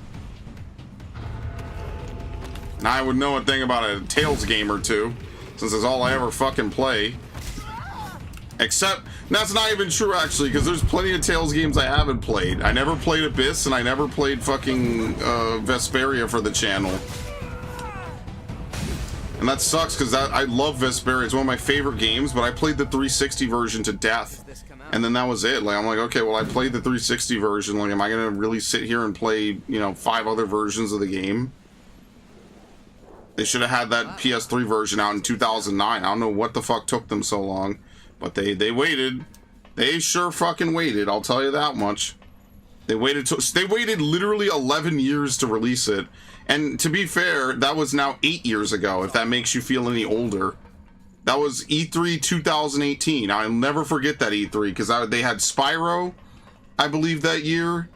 Now I would know a thing about a Tales game or two, since it's all I ever fucking play. Except, that's not even true actually, because there's plenty of Tales games I haven't played. I never played Abyss, and I never played fucking Vesperia for the channel. And that sucks, because I love Vesperia. It's one of my favorite games, but I played the 360 version to death. And then that was it. Like, I'm like, okay, well, I played the 360 version. Like, am I going to really sit here and play, you know, 5 other versions of the game? They should have had that PS3 version out in 2009. I don't know what the fuck took them so long. But they waited. They sure fucking waited, I'll tell you that much. They waited literally 11 years to release it. And to be fair, that was now 8 years ago, if that makes you feel any older. That was E3 2018. I'll never forget that E3, because they had Spyro, I believe, that year.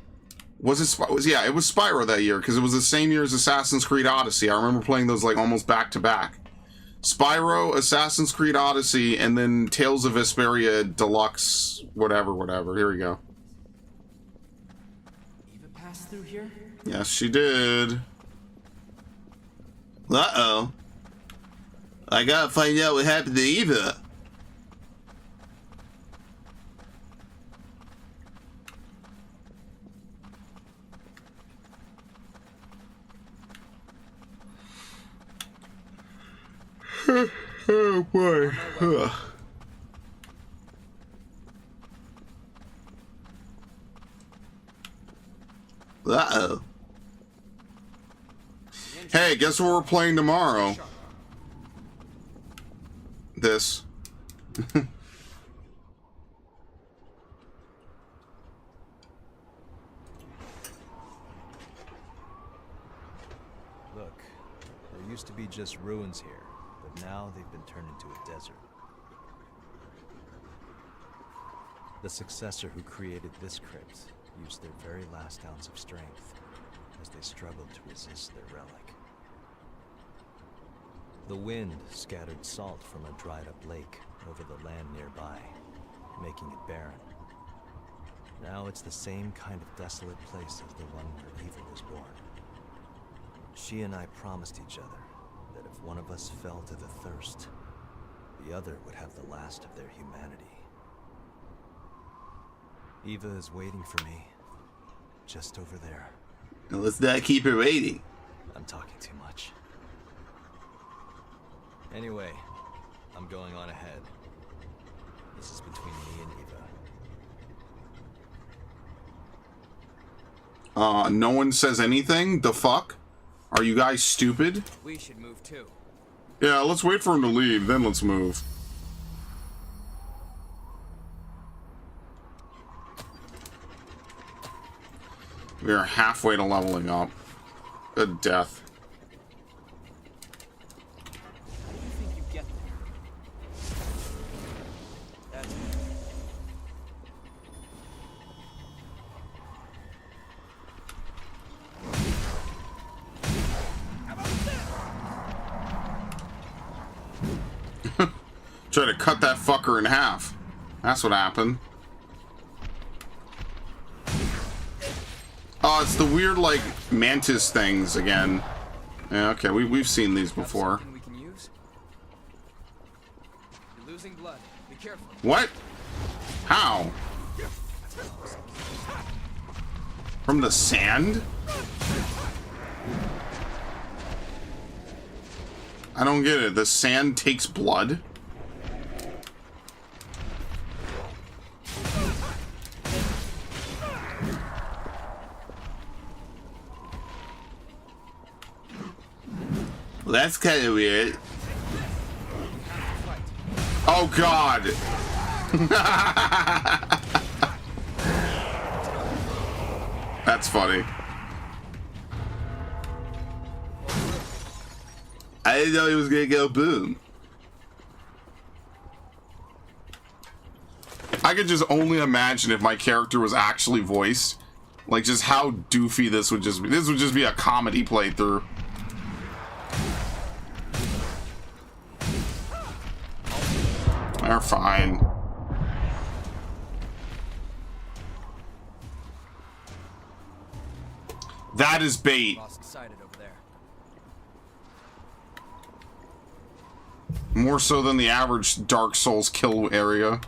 Yeah, it was Spyro that year, because it was the same year as Assassin's Creed Odyssey. I remember playing those like almost back to back. Spyro, Assassin's Creed Odyssey, and then Tales of Vesperia Deluxe, whatever. Here we go. Eva passed through here? Yes, she did. Uh-oh. I gotta find out what happened to Eva. Oh boy. Uh-oh. Hey, guess what we're playing tomorrow? This. Look, there used to be just ruins here. But now they've been turned into a desert. The successor who created this crypt used their very last ounce of strength as they struggled to resist their relic. The wind scattered salt from a dried-up lake over the land nearby, making it barren. Now it's the same kind of desolate place as the one where Eva was born. She and I promised each other that if one of us fell to the thirst, the other would have the last of their humanity. Eva is waiting for me, just over there. Now let's not keep her waiting. I'm talking too much. Anyway, I'm going on ahead. This is between me and Eva. No one says anything? The fuck? Are you guys stupid? We should move too. Yeah, let's wait for him to leave, then let's move. We are halfway to leveling up. Good death. How do you think you get there? That's Try to cut that fucker in half. That's what happened. Oh, it's the weird, like, mantis things again. Yeah, okay, we've seen these before. something we can use? You're losing blood. Be careful. What? How? From the sand? I don't get it. The sand takes blood? That's kind of weird. Oh God. That's funny. I didn't know he was gonna go boom. I could just only imagine if my character was actually voiced. Like, just how doofy this would just be. This would just be a comedy playthrough. They're fine. That is bait. More so than the average Dark Souls kill area.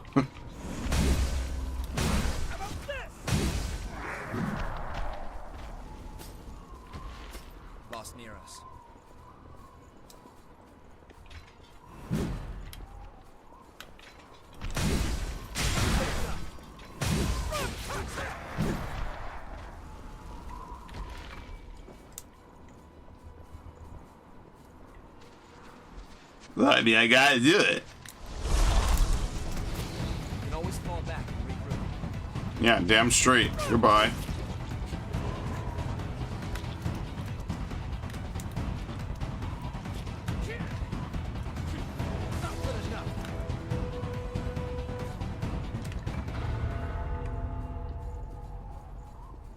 Lost near us. I mean, I gotta do it. You can always fall back and regroup. Yeah, damn straight. Goodbye.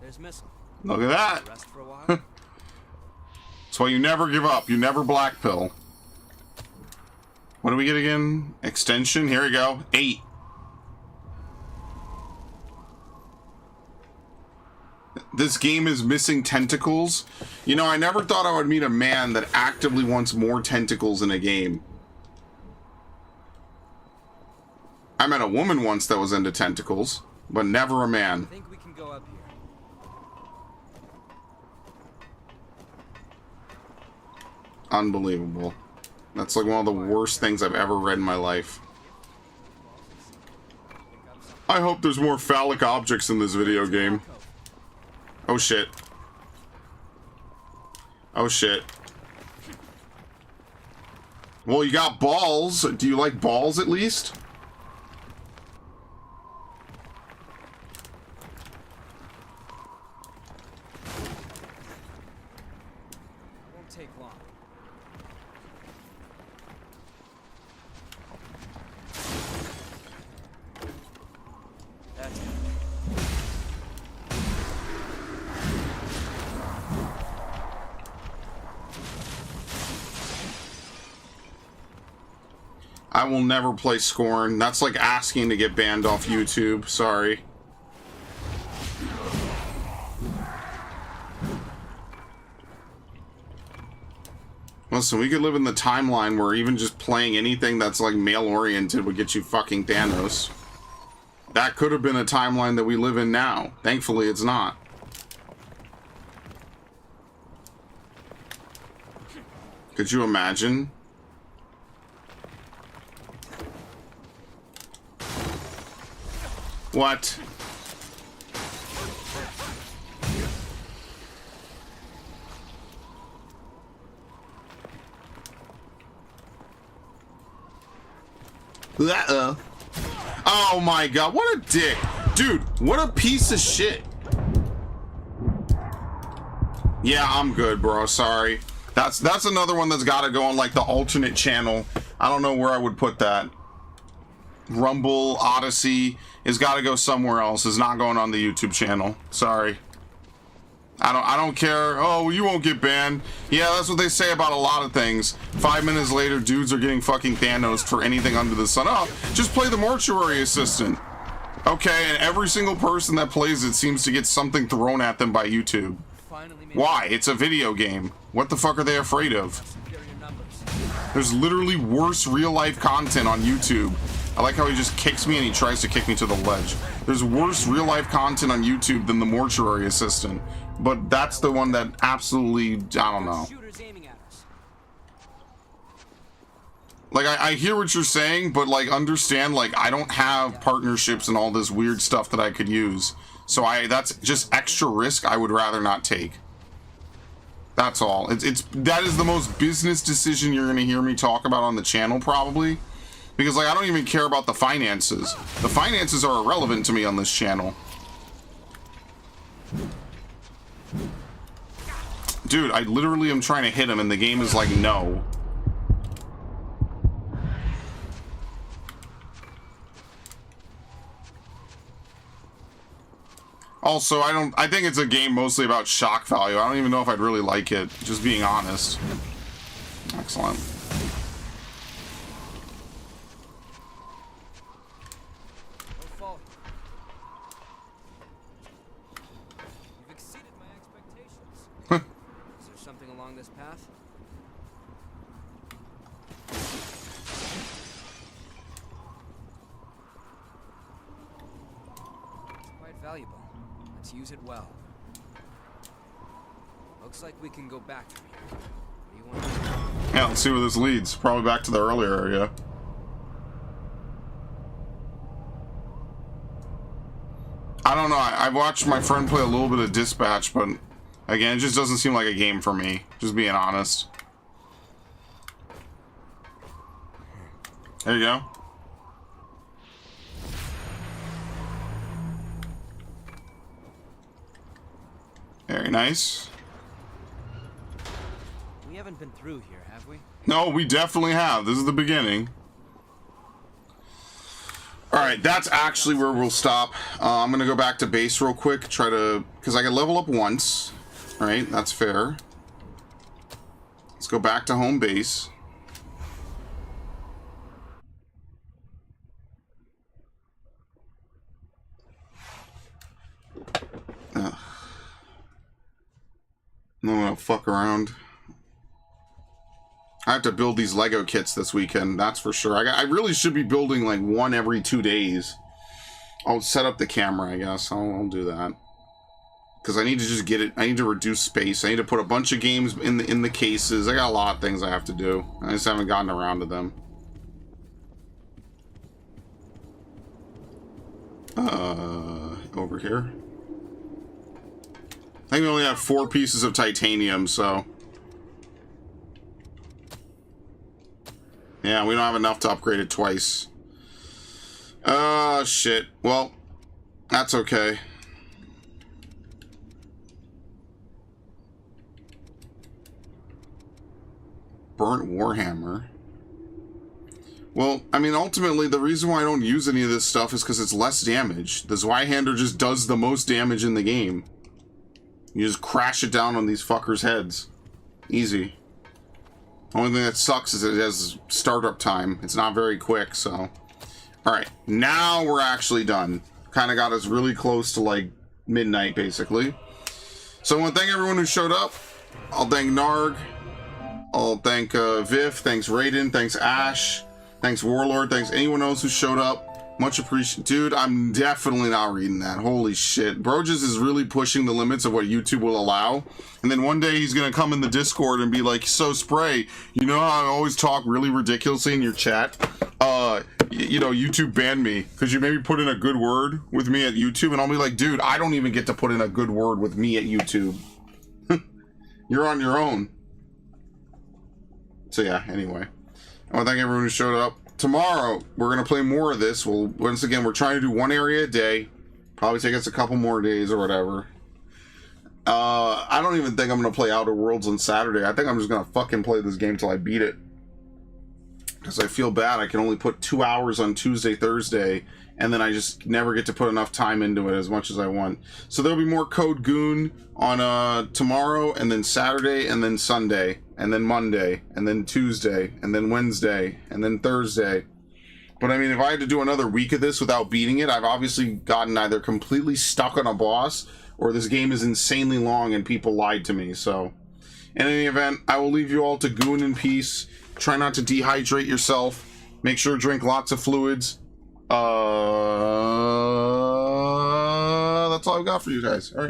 There's missile. Look at that. Rest for a while. That's why you never give up. You never black pill. What do we get again? Extension. Here we go. 8. This game is missing tentacles. You know, I never thought I would meet a man that actively wants more tentacles in a game. I met a woman once that was into tentacles, but never a man. I think we can go up here. Unbelievable. That's like one of the worst things I've ever read in my life. I hope there's more phallic objects in this video game. Oh shit. Oh shit. Well, you got balls. Do you like balls at least? Won't take long. That's it. I will never play Scorn. That's like asking to get banned off YouTube. Sorry. Listen, we could live in the timeline where even just playing anything that's like male-oriented would get you fucking Thanos. That could have been a timeline that we live in now. Thankfully, it's not. Could you imagine? What? Uh-oh. Oh my god, what a dick. Dude, what a piece of shit. Yeah, I'm good, bro. Sorry. That's another one that's got to go on like the alternate channel. I don't know where I would put that. Rumble, Odyssey has got to go somewhere else. It's not going on the YouTube channel. Sorry. I don't care. Oh, you won't get banned. Yeah, that's what they say about a lot of things. 5 minutes later, dudes are getting fucking Thanos for anything under the sun. Oh, just play the Mortuary Assistant. Okay, and every single person that plays it seems to get something thrown at them by YouTube. Why? It's a video game. What the fuck are they afraid of? There's literally worse real-life content on YouTube. I like how he just kicks me and he tries to kick me to the ledge. There's worse real-life content on YouTube than the Mortuary Assistant. But that's the one that absolutely, I don't know. Like, I hear what you're saying, but, like, understand, like, I don't have partnerships and all this weird stuff that I could use. So that's just extra risk I would rather not take. That's all. That is the most business decision you're gonna hear me talk about on the channel, probably. Because, like, I don't even care about the finances. The finances are irrelevant to me on this channel. Dude, I literally am trying to hit him and the game is like, no. Also, I think it's a game mostly about shock value. I don't even know if I'd really like it, just being honest. Excellent. You've exceeded my expectations. Is there something along this path? It's quite valuable. Let's use it well. Looks like we can go back from here. What do you want to do? Yeah, let's see where this leads. Probably back to the earlier area. I don't know. I've watched my friend play a little bit of Dispatch, but again, it just doesn't seem like a game for me. Just being honest. There you go. Very nice. We haven't been through here, have we? No, we definitely have. This is the beginning. Alright, that's actually where we'll stop. I'm going to go back to base real quick. Try to... Because I can level up once. Right? That's fair. Let's go back to home base. I'm gonna fuck around. I have to build these Lego kits this weekend, that's for sure. I really should be building like one every 2 days. I'll set up the camera, I guess. I'll do that. Because I need to just get it. I need to reduce space. I need to put a bunch of games in the cases. I got a lot of things I have to do. I just haven't gotten around to them. Over here. I think we only have 4 pieces of titanium, so... Yeah, we don't have enough to upgrade it twice. Shit. Well, that's okay. Burnt Warhammer. Well, I mean, ultimately, the reason why I don't use any of this stuff is because it's less damage. The Zweihander just does the most damage in the game. You just crash it down on these fuckers' heads. Easy. Only thing that sucks is it has startup time. It's not very quick, so... Alright, now we're actually done. Kind of got us really close to, like, midnight, basically. So I want to thank everyone who showed up. I'll thank Narg. I'll thank Viv. Thanks Raiden. Thanks Ash. Thanks Warlord. Thanks anyone else who showed up. Much appreciated. Dude, I'm definitely not reading that. Holy shit. Broges is really pushing the limits of what YouTube will allow. And then one day he's going to come in the Discord and be like, so Spray, you know how I always talk really ridiculously in your chat? You know, YouTube banned me because you maybe put in a good word with me at YouTube. And I'll be like, dude, I don't even get to put in a good word with me at YouTube. You're on your own. So yeah, anyway. I want to thank everyone who showed up. Tomorrow, we're going to play more of this. Once again, we're trying to do 1 area a day. Probably take us a couple more days or whatever. I don't even think I'm going to play Outer Worlds on Saturday. I think I'm just going to fucking play this game till I beat it. Because I feel bad. I can only put 2 hours on Tuesday, Thursday, and then I just never get to put enough time into it as much as I want. So there'll be more Code Goon on tomorrow, and then Saturday, and then Sunday, and then Monday, and then Tuesday, and then Wednesday, and then Thursday. But I mean, if I had to do another week of this without beating it, I've obviously gotten either completely stuck on a boss, or this game is insanely long and people lied to me. So in any event, I will leave you all to Goon in peace. Try not to dehydrate yourself. Make sure to drink lots of fluids. That's all I've got for you guys. All right.